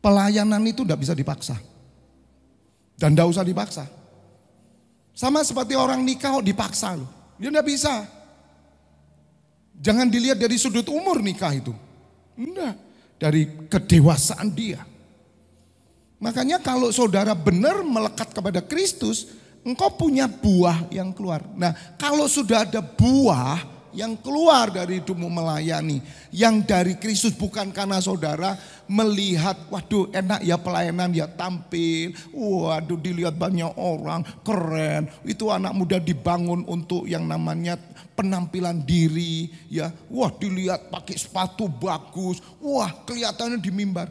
Pelayanan itu tidak bisa dipaksa. Dan tidak usah dipaksa. Sama seperti orang nikah kok dipaksa loh. Dia tidak bisa. Jangan dilihat dari sudut umur nikah itu. Enggak. Dari kedewasaan dia. Makanya kalau saudara benar melekat kepada Kristus, engkau punya buah yang keluar. Nah kalau sudah ada buah yang keluar dari hidupmu melayani, yang dari Kristus, bukan karena saudara melihat, waduh enak ya pelayanan ya tampil, waduh dilihat banyak orang, keren, itu anak muda dibangun untuk yang namanya penampilan diri, ya, wah dilihat pakai sepatu bagus, wah kelihatannya di mimbar.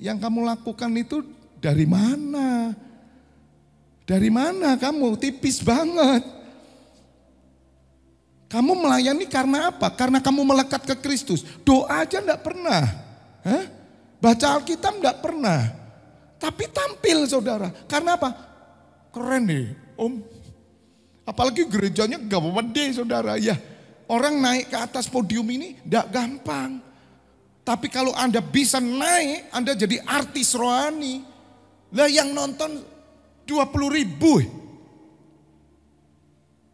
Yang kamu lakukan itu dari mana? Dari mana kamu? Tipis banget. Kamu melayani karena apa? Karena kamu melekat ke Kristus. Doa aja enggak pernah. Baca Alkitab enggak pernah. Tapi tampil saudara. Karena apa? Keren nih Om. Apalagi gerejanya gede saudara. Ya, orang naik ke atas podium ini tidak gampang. Tapi kalau Anda bisa naik, Anda jadi artis rohani. Lah yang nonton 20.000.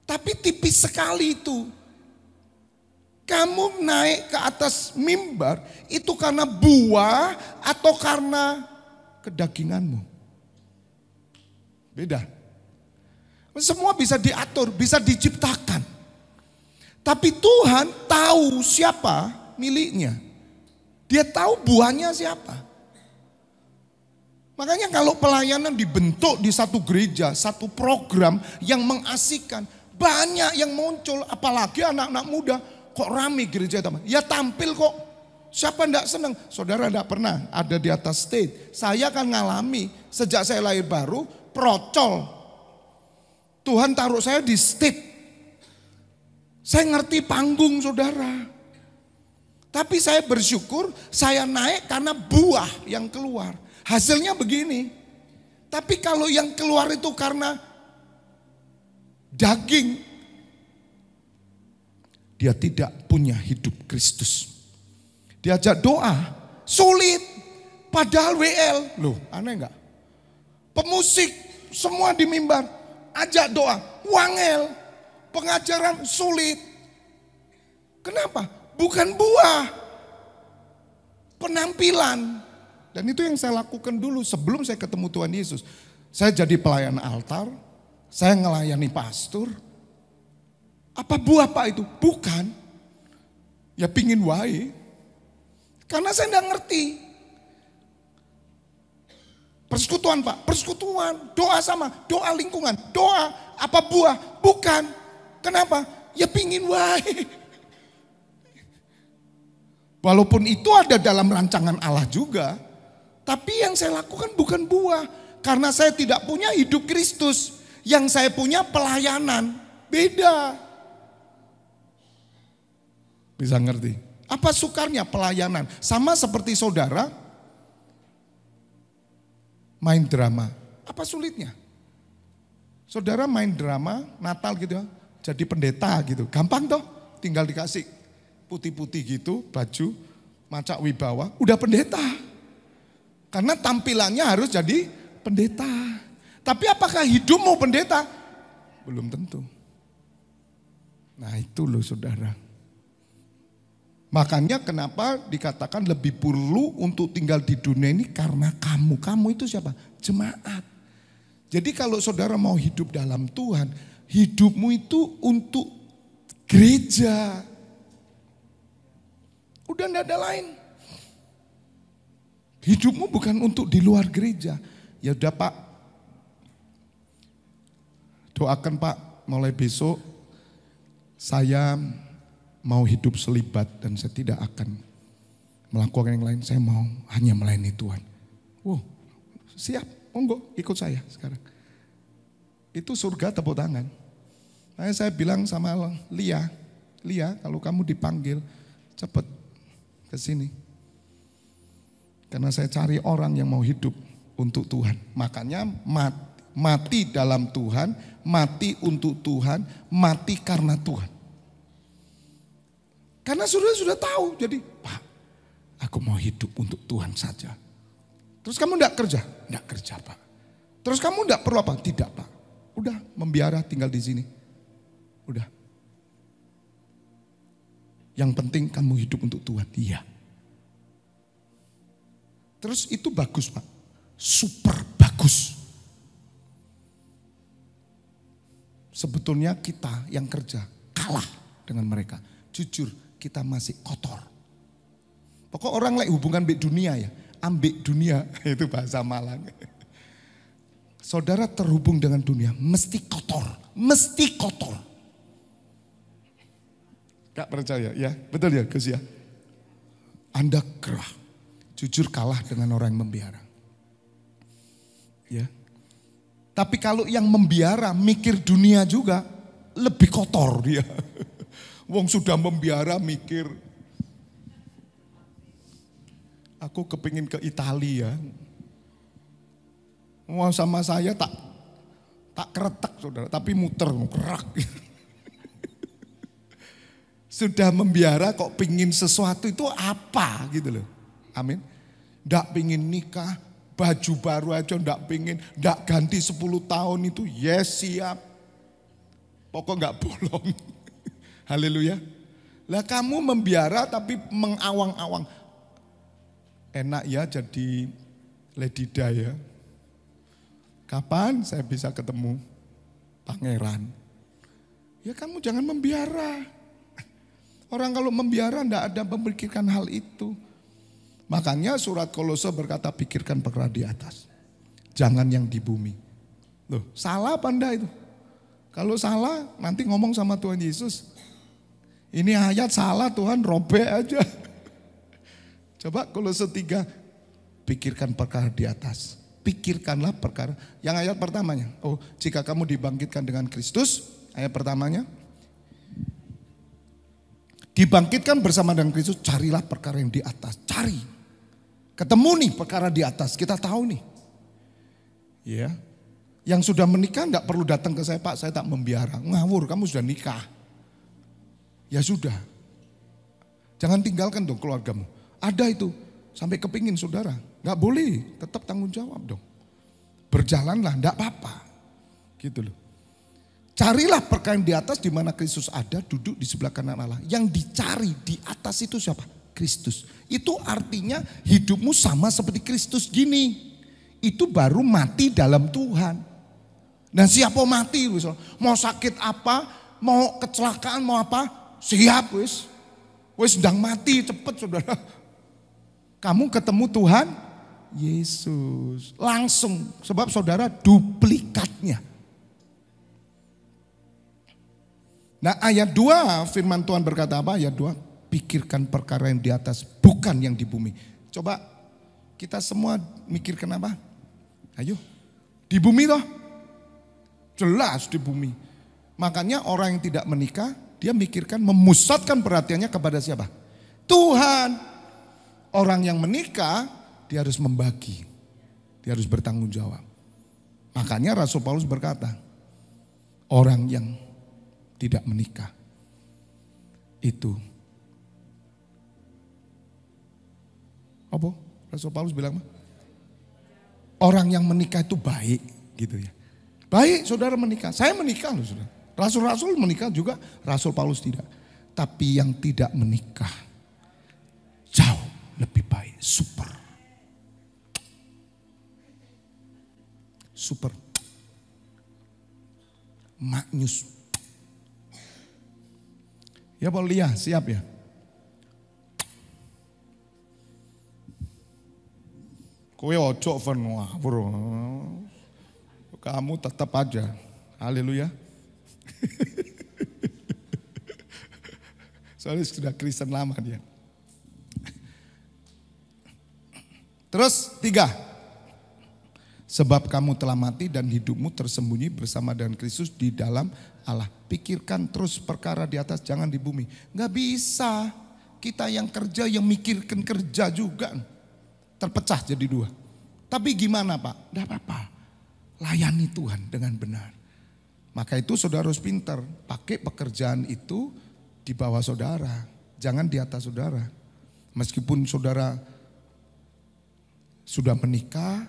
Tapi tipis sekali itu. Kamu naik ke atas mimbar itu karena buah atau karena kedaginganmu. Beda. Semua bisa diatur, bisa diciptakan. Tapi Tuhan tahu siapa miliknya. Dia tahu buahnya siapa. Makanya kalau pelayanan dibentuk di satu gereja, satu program yang mengasihkan, banyak yang muncul, apalagi anak-anak muda. Kok rame gereja teman? Ya tampil kok. Siapa enggak senang? Saudara enggak pernah ada di atas stage. Saya kan ngalami sejak saya lahir baru, procol. Tuhan taruh saya di stage. Saya ngerti panggung saudara. Tapi saya bersyukur saya naik karena buah yang keluar. Hasilnya begini. Tapi kalau yang keluar itu karena daging, dia tidak punya hidup Kristus. Diajak doa, sulit. Padahal WL, loh aneh enggak? Pemusik, semua di mimbar, ajak doa, wangel. Pengajaran sulit. Kenapa? Bukan buah. Penampilan. Dan itu yang saya lakukan dulu sebelum saya ketemu Tuhan Yesus. Saya jadi pelayan altar, saya ngelayani pastor. Apa buah Pak itu? Bukan. Ya pingin wae. Karena saya enggak ngerti. Persekutuan Pak, persekutuan. Doa sama, doa lingkungan. Doa, apa buah? Bukan. Kenapa? Ya pingin wae. Walaupun itu ada dalam rancangan Allah juga. Tapi yang saya lakukan bukan buah. Karena saya tidak punya hidup Kristus. Yang saya punya pelayanan. Beda. Bisa ngerti? Apa sukarnya pelayanan? Sama seperti saudara main drama. Apa sulitnya? Saudara main drama Natal gitu ya. Jadi pendeta gitu. Gampang toh? Tinggal dikasih putih-putih gitu baju. Macak wibawa. Udah pendeta. Karena tampilannya harus jadi pendeta. Tapi apakah hidupmu pendeta? Belum tentu. Nah itu loh saudara. Makanya kenapa dikatakan lebih perlu untuk tinggal di dunia ini karena kamu. Kamu itu siapa? Jemaat. Jadi kalau saudara mau hidup dalam Tuhan, hidupmu itu untuk gereja. Udah enggak ada lain. Hidupmu bukan untuk di luar gereja. Ya udah Pak, doakan Pak mulai besok saya mau hidup selibat dan saya tidak akan melakukan yang lain. Saya mau hanya melayani Tuhan. Wow, siap, monggo ikut saya sekarang. Itu surga tepuk tangan. Makanya saya bilang sama Lia kalau kamu dipanggil cepet ke sini. Karena saya cari orang yang mau hidup untuk Tuhan. Makanya mati dalam Tuhan, mati untuk Tuhan, mati karena Tuhan. Karena sudah tahu, jadi Pak, aku mau hidup untuk Tuhan saja. Terus kamu enggak kerja? Enggak kerja Pak. Terus kamu enggak perlu apa? Tidak Pak. Udah membiara tinggal di sini. Udah. Yang penting kamu hidup untuk Tuhan. Iya. Terus itu bagus Pak. Super bagus. Sebetulnya kita yang kerja kalah dengan mereka. Jujur. Kita masih kotor. Pokok orang like hubungan ambek dunia ya. Ambek dunia, itu bahasa Malang. Saudara terhubung dengan dunia, mesti kotor. Mesti kotor. Gak percaya ya? Betul ya Gus ya? Anda gerah. Jujur kalah dengan orang yang membiara. Ya. Tapi kalau yang membiara mikir dunia juga, lebih kotor dia. Wong sudah membiara mikir, aku kepingin ke Italia. Mau sama saya tak tak keretak saudara, tapi muter, kerak. Sudah membiara kok pingin sesuatu itu apa gitu loh. Amin. Nggak pingin nikah, baju baru aja nggak pingin, nggak ganti 10 tahun itu, yes siap. Pokok nggak bolong. Haleluya. Lah kamu membiara tapi mengawang-awang. Enak ya jadi Lady Di ya. Kapan saya bisa ketemu pangeran? Ya kamu jangan membiara. Orang kalau membiara enggak ada memikirkan hal itu. Makanya surat Kolose berkata pikirkan perkara di atas. Jangan yang di bumi. Loh, salah apa enggak itu? Kalau salah nanti ngomong sama Tuhan Yesus. Ini ayat salah Tuhan, robek aja. Coba Kolose 3, pikirkan perkara di atas. Pikirkanlah perkara. Yang ayat pertamanya, oh jika kamu dibangkitkan dengan Kristus, ayat pertamanya. Dibangkitkan bersama dengan Kristus, carilah perkara yang di atas. Cari. Ketemu nih perkara di atas, kita tahu nih. Ya. Yang sudah menikah enggak perlu datang ke saya, Pak, saya tak membiara. Ngawur, kamu sudah nikah. Ya sudah. Jangan tinggalkan dong keluargamu. Ada itu, sampai kepingin saudara. Enggak boleh, tetap tanggung jawab dong. Berjalanlah, enggak apa-apa. Gitu loh. Carilah perkara yang di atas di mana Kristus ada, duduk di sebelah kanan Allah. Yang dicari di atas itu siapa? Kristus. Itu artinya hidupmu sama seperti Kristus gini. Itu baru mati dalam Tuhan. Nah siapa mati? Mau sakit apa, mau kecelakaan, mau apa, siap wis. Wis sedang mati, cepet saudara. Kamu ketemu Tuhan Yesus. Langsung, sebab saudara duplikatnya. Nah ayat 2 firman Tuhan berkata apa? Ayat 2, pikirkan perkara yang di atas bukan yang di bumi. Coba kita semua mikirkan apa? Ayo, di bumi toh? Jelas di bumi. Makanya orang yang tidak menikah, dia mikirkan memusatkan perhatiannya kepada siapa? Tuhan. Orang yang menikah, dia harus membagi. Dia harus bertanggung jawab. Makanya Rasul Paulus berkata, orang yang tidak menikah itu apa? Rasul Paulus bilang orang yang menikah itu baik gitu ya. Baik saudara menikah. Saya menikah loh saudara. Rasul-rasul menikah juga, Rasul Paulus tidak. Tapi yang tidak menikah jauh lebih baik. Super. Super. Maknyus. Ya Paulia, siap ya? Kowe ojo Van, wah bro. Kamu tetap aja. Haleluya. Soalnya sudah Kristen lama dia. Terus 3. Sebab kamu telah mati dan hidupmu tersembunyi bersama dengan Kristus di dalam Allah. Pikirkan terus perkara di atas, jangan di bumi. Gak bisa. Kita yang kerja, yang mikirkan kerja juga. Terpecah jadi 2. Tapi gimana Pak? Gak apa-apa. Layani Tuhan dengan benar. Maka itu saudara harus pintar. Pakai pekerjaan itu di bawah saudara. Jangan di atas saudara. Meskipun saudara sudah menikah,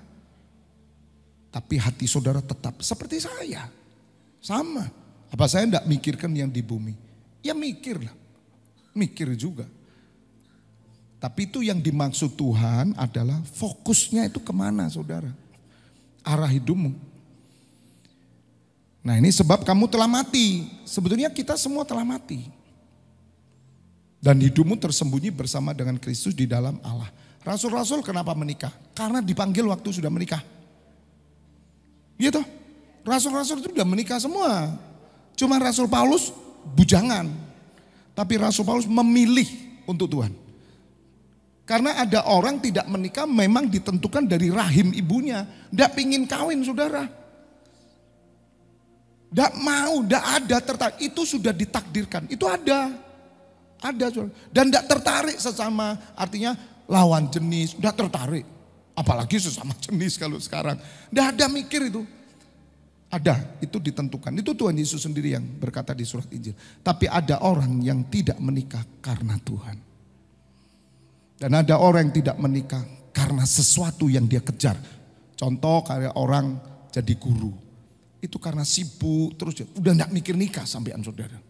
tapi hati saudara tetap seperti saya. Sama. Apa saya enggak mikirkan yang di bumi? Ya mikirlah. Mikir juga. Tapi itu yang dimaksud Tuhan adalah fokusnya itu kemana saudara? Arah hidupmu. Nah ini sebab kamu telah mati. Sebetulnya kita semua telah mati. Dan hidupmu tersembunyi bersama dengan Kristus di dalam Allah. Rasul-rasul kenapa menikah? Karena dipanggil waktu sudah menikah. Iya toh? Rasul-rasul itu sudah menikah semua. Cuma Rasul Paulus bujangan. Tapi Rasul Paulus memilih untuk Tuhan. Karena ada orang tidak menikah memang ditentukan dari rahim ibunya. Tidak pingin kawin saudara. Tidak mau, tidak ada tertarik. Itu sudah ditakdirkan, itu ada. Ada saudara. Dan tidak tertarik sesama, artinya lawan jenis, tidak tertarik. Apalagi sesama jenis kalau sekarang. Tidak ada mikir itu. Ada, itu ditentukan. Itu Tuhan Yesus sendiri yang berkata di surat Injil. Tapi ada orang yang tidak menikah karena Tuhan. Dan ada orang yang tidak menikah karena sesuatu yang dia kejar. Contoh kayak orang jadi guru. Itu karena sibuk terus udah gak mikir nikah sampean saudara.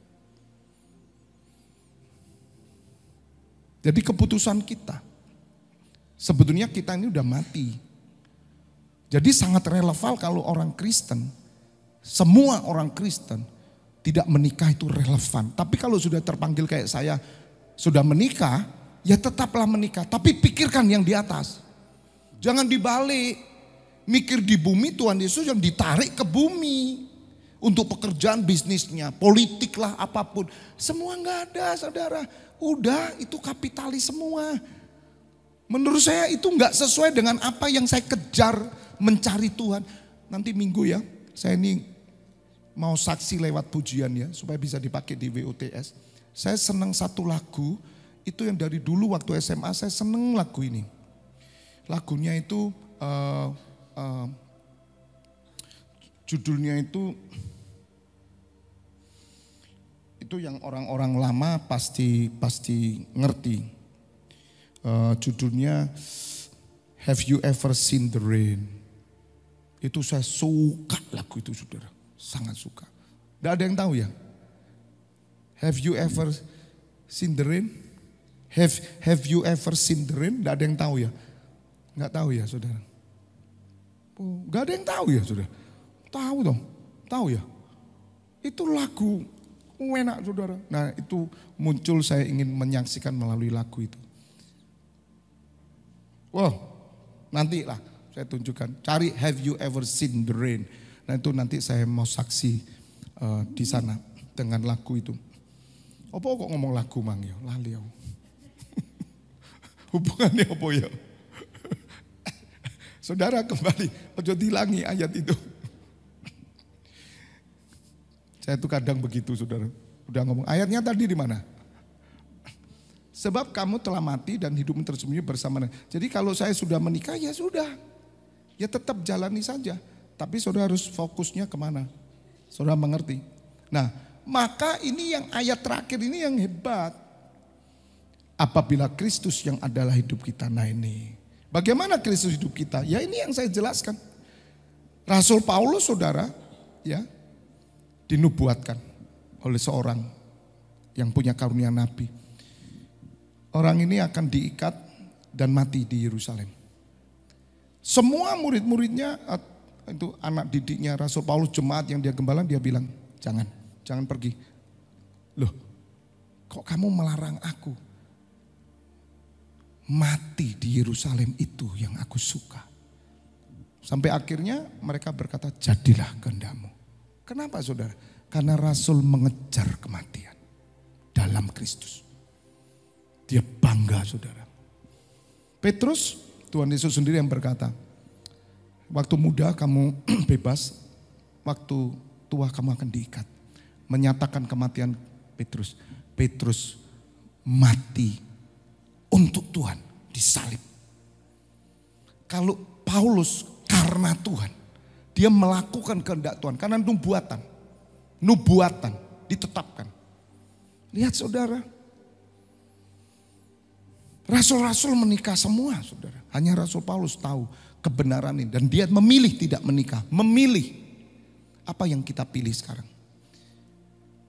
Jadi keputusan kita. Sebetulnya kita ini udah mati. Jadi sangat relevan kalau orang Kristen. Semua orang Kristen tidak menikah itu relevan. Tapi kalau sudah terpanggil kayak saya sudah menikah, ya tetaplah menikah. Tapi pikirkan yang di atas. Jangan dibalik. Mikir di bumi, Tuhan Yesus yang ditarik ke bumi. Untuk pekerjaan bisnisnya, politik lah apapun. Semua gak ada saudara. Udah itu kapitalis semua. Menurut saya itu gak sesuai dengan apa yang saya kejar mencari Tuhan. Nanti minggu ya. Saya ini mau saksi lewat pujian ya, supaya bisa dipakai di WOTS. Saya senang satu lagu, itu yang dari dulu waktu SMA saya senang lagu ini. Lagunya itu, judulnya itu yang orang-orang lama pasti ngerti. Judulnya Have You Ever Seen the Rain? Itu saya suka lagu itu saudara. Sangat suka. Tidak ada yang tahu ya? Have you ever seen the rain? Have you ever seen the rain? Tidak ada yang tahu ya? Nggak tahu ya saudara? Oh, nggak ada yang tahu ya saudara? Tahu dong? Tahu ya? Itu lagu enak saudara. Nah itu muncul saya ingin menyaksikan melalui lagu itu. Wow, nanti lah. Saya tunjukkan, cari Have You Ever Seen the Rain. Nah itu nanti saya mau saksi di sana dengan lagu itu. Apa kok ngomong lagu mang ya? Lali aku. Hubungannya apa ya? Saudara kembali, ojo dilangi ayat itu. Saya tuh kadang begitu saudara. Udah ngomong, ayatnya tadi di mana? Sebab kamu telah mati dan hidupmu tersembunyi bersama. Jadi kalau saya sudah menikah ya sudah. Ya tetap jalani saja. Tapi saudara harus fokusnya kemana? Saudara mengerti? Nah maka ini yang ayat terakhir ini yang hebat. Apabila Kristus yang adalah hidup kita. Nah ini. Bagaimana Kristus hidup kita? Ya ini yang saya jelaskan. Rasul Paulus saudara ya dinubuatkan oleh seorang yang punya karunia nabi. Orang ini akan diikat dan mati di Yerusalem. Semua murid-muridnya itu anak didiknya Rasul Paulus, jemaat yang dia gembala, dia bilang jangan pergi. Loh kok kamu melarang aku? Mati di Yerusalem itu yang aku suka. Sampai akhirnya mereka berkata jadilah kehendakmu. Kenapa saudara? Karena Rasul mengejar kematian dalam Kristus. Dia bangga saudara. Petrus, Tuhan Yesus sendiri yang berkata, waktu muda kamu bebas, waktu tua kamu akan diikat. Menyatakan kematian Petrus. Petrus mati untuk Tuhan, disalib. Kalau Paulus karena Tuhan, dia melakukan kehendak Tuhan. Karena nubuatan ditetapkan. Lihat saudara, rasul-rasul menikah semua saudara. Hanya Rasul Paulus tahu kebenaran ini. Dan dia memilih tidak menikah. Memilih. Apa yang kita pilih sekarang?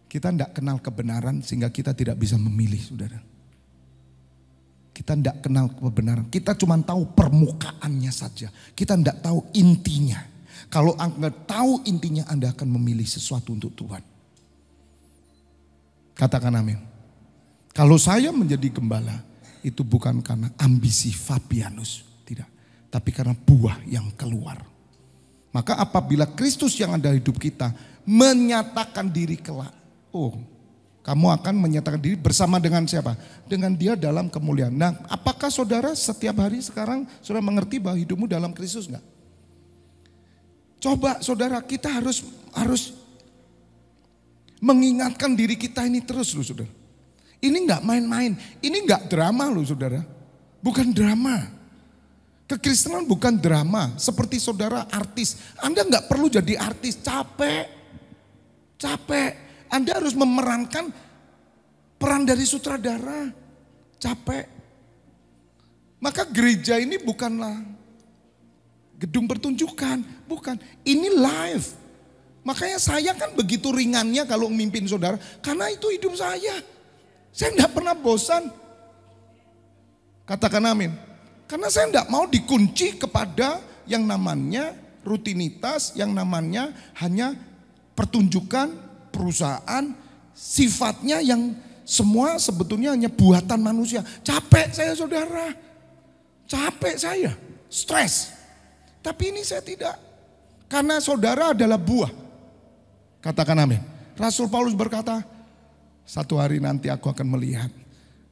Kita tidak kenal kebenaran sehingga kita tidak bisa memilih saudara. Kita tidak kenal kebenaran. Kita cuma tahu permukaannya saja. Kita tidak tahu intinya. Kalau Anda tahu intinya, Anda akan memilih sesuatu untuk Tuhan. Katakan amin. Kalau saya menjadi gembala, itu bukan karena ambisi Fabianus, tidak. Tapi karena buah yang keluar. Maka apabila Kristus yang ada hidup kita menyatakan diri kelak. Oh, kamu akan menyatakan diri bersama dengan siapa? Dengan dia dalam kemuliaan. Nah, apakah saudara setiap hari sekarang saudara mengerti bahwa hidupmu dalam Kristus enggak? Coba saudara, kita harus mengingatkan diri kita ini terus loh saudara. Ini enggak main-main, ini enggak drama loh saudara. Bukan drama. Kekristenan bukan drama, seperti saudara artis. Anda nggak perlu jadi artis, capek. Anda harus memerankan peran dari sutradara, capek. Maka gereja ini bukanlah gedung pertunjukan, bukan. Ini live. Makanya saya kan begitu ringannya kalau memimpin saudara, karena itu hidup saya. Saya enggak pernah bosan. Katakan amin. Karena saya enggak mau dikunci kepada yang namanya rutinitas, yang namanya hanya pertunjukan, perusahaan, sifatnya yang semua sebetulnya hanya buatan manusia. Capek saya saudara, capek saya, stres. Tapi ini saya tidak. Karena saudara adalah buah. Katakan amin. Rasul Paulus berkata, satu hari nanti aku akan melihat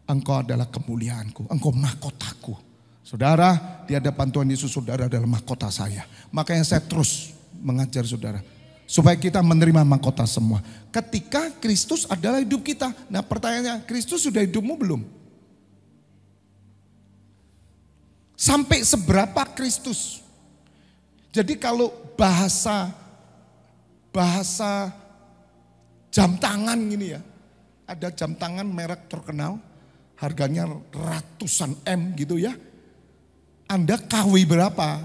engkau adalah kemuliaanku, engkau mahkotaku. Saudara, di hadapan Tuhan Yesus saudara adalah mahkota saya. Makanya saya terus mengajar saudara. Supaya kita menerima mahkota semua. Ketika Kristus adalah hidup kita. Nah pertanyaannya, Kristus sudah hidupmu belum? Sampai seberapa Kristus? Jadi kalau bahasa jam tangan gini ya. Ada jam tangan merek terkenal. Harganya ratusan M gitu ya. Anda KW berapa?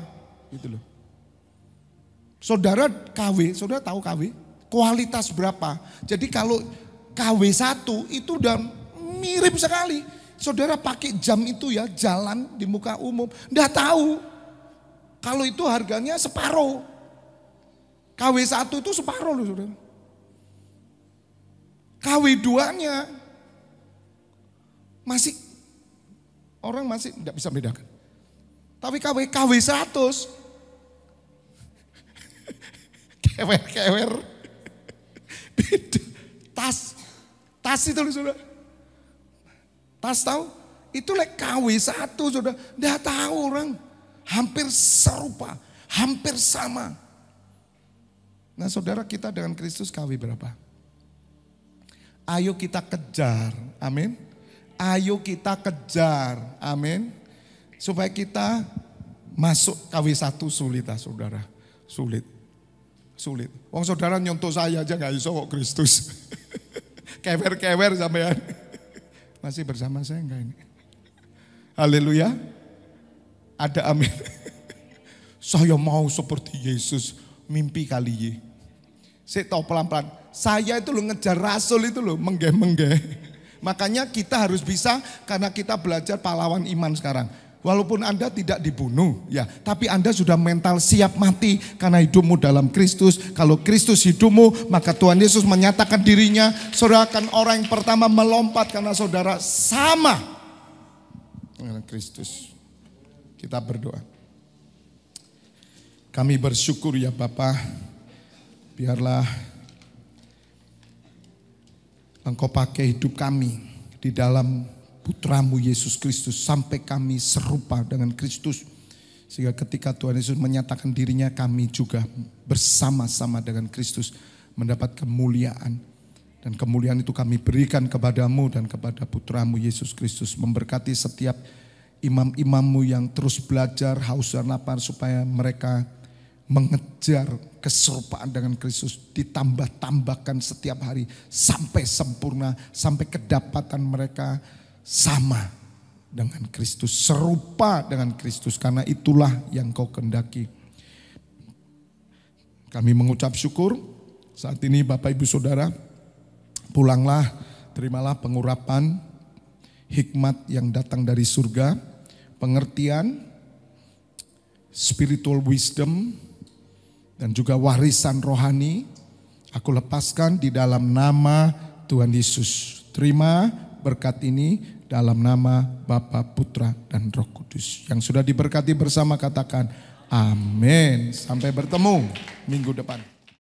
Gitu loh. Saudara KW, saudara tahu KW? Kualitas berapa? Jadi kalau KW 1 itu udah mirip sekali. Saudara pakai jam itu ya, jalan di muka umum. Nggak tahu. Kalau itu harganya separuh. KW 1 itu separuh loh saudara. KW 2-nya masih, orang masih nggak bisa bedakan. Tapi KW 100 kewer. Beda. Tas itu loh saudara. Tas tahu? Itu KW 1 saudara. Nggak tahu orang. Hampir serupa, hampir sama. Nah saudara, kita dengan Kristus KW berapa? Ayo kita kejar, amin. Ayo kita kejar, amin. Supaya kita masuk KW 1 sulit lah saudara. Sulit. Wong saudara nyontoh saya aja gak iso kok Kristus. Kewer sampean. Masih bersama saya enggak ini? Haleluya. Ada amin. Saya mau seperti Yesus. Mimpi kali ye. Saya tahu pelan-pelan. Saya itu loh ngejar rasul itu loh. Menggeh. Makanya kita harus bisa. Karena kita belajar pahlawan iman sekarang. Walaupun Anda tidak dibunuh, ya, tapi Anda sudah mental siap mati karena hidupmu dalam Kristus. Kalau Kristus hidupmu, maka Tuhan Yesus menyatakan dirinya, saudara akan orang yang pertama melompat karena saudara sama dengan Kristus. Kita berdoa. Kami bersyukur ya Bapa, biarlah Engkau pakai hidup kami di dalam Putramu Yesus Kristus sampai kami serupa dengan Kristus. Sehingga ketika Tuhan Yesus menyatakan dirinya, kami juga bersama-sama dengan Kristus mendapat kemuliaan. Dan kemuliaan itu kami berikan kepadamu dan kepada Putramu Yesus Kristus. Memberkati setiap imam-imammu yang terus belajar haus dan lapar supaya mereka mengejar keserupaan dengan Kristus. Ditambah-tambahkan setiap hari sampai sempurna, sampai kedapatan mereka sama dengan Kristus, serupa dengan Kristus, karena itulah yang Kau kehendaki. Kami mengucap syukur saat ini Bapak Ibu Saudara, pulanglah, terimalah pengurapan hikmat yang datang dari surga, pengertian, spiritual wisdom, dan juga warisan rohani. Aku lepaskan di dalam nama Tuhan Yesus. Terima berkat ini dalam nama Bapa, Putra, dan Roh Kudus. Yang sudah diberkati bersama katakan amin. Sampai bertemu minggu depan.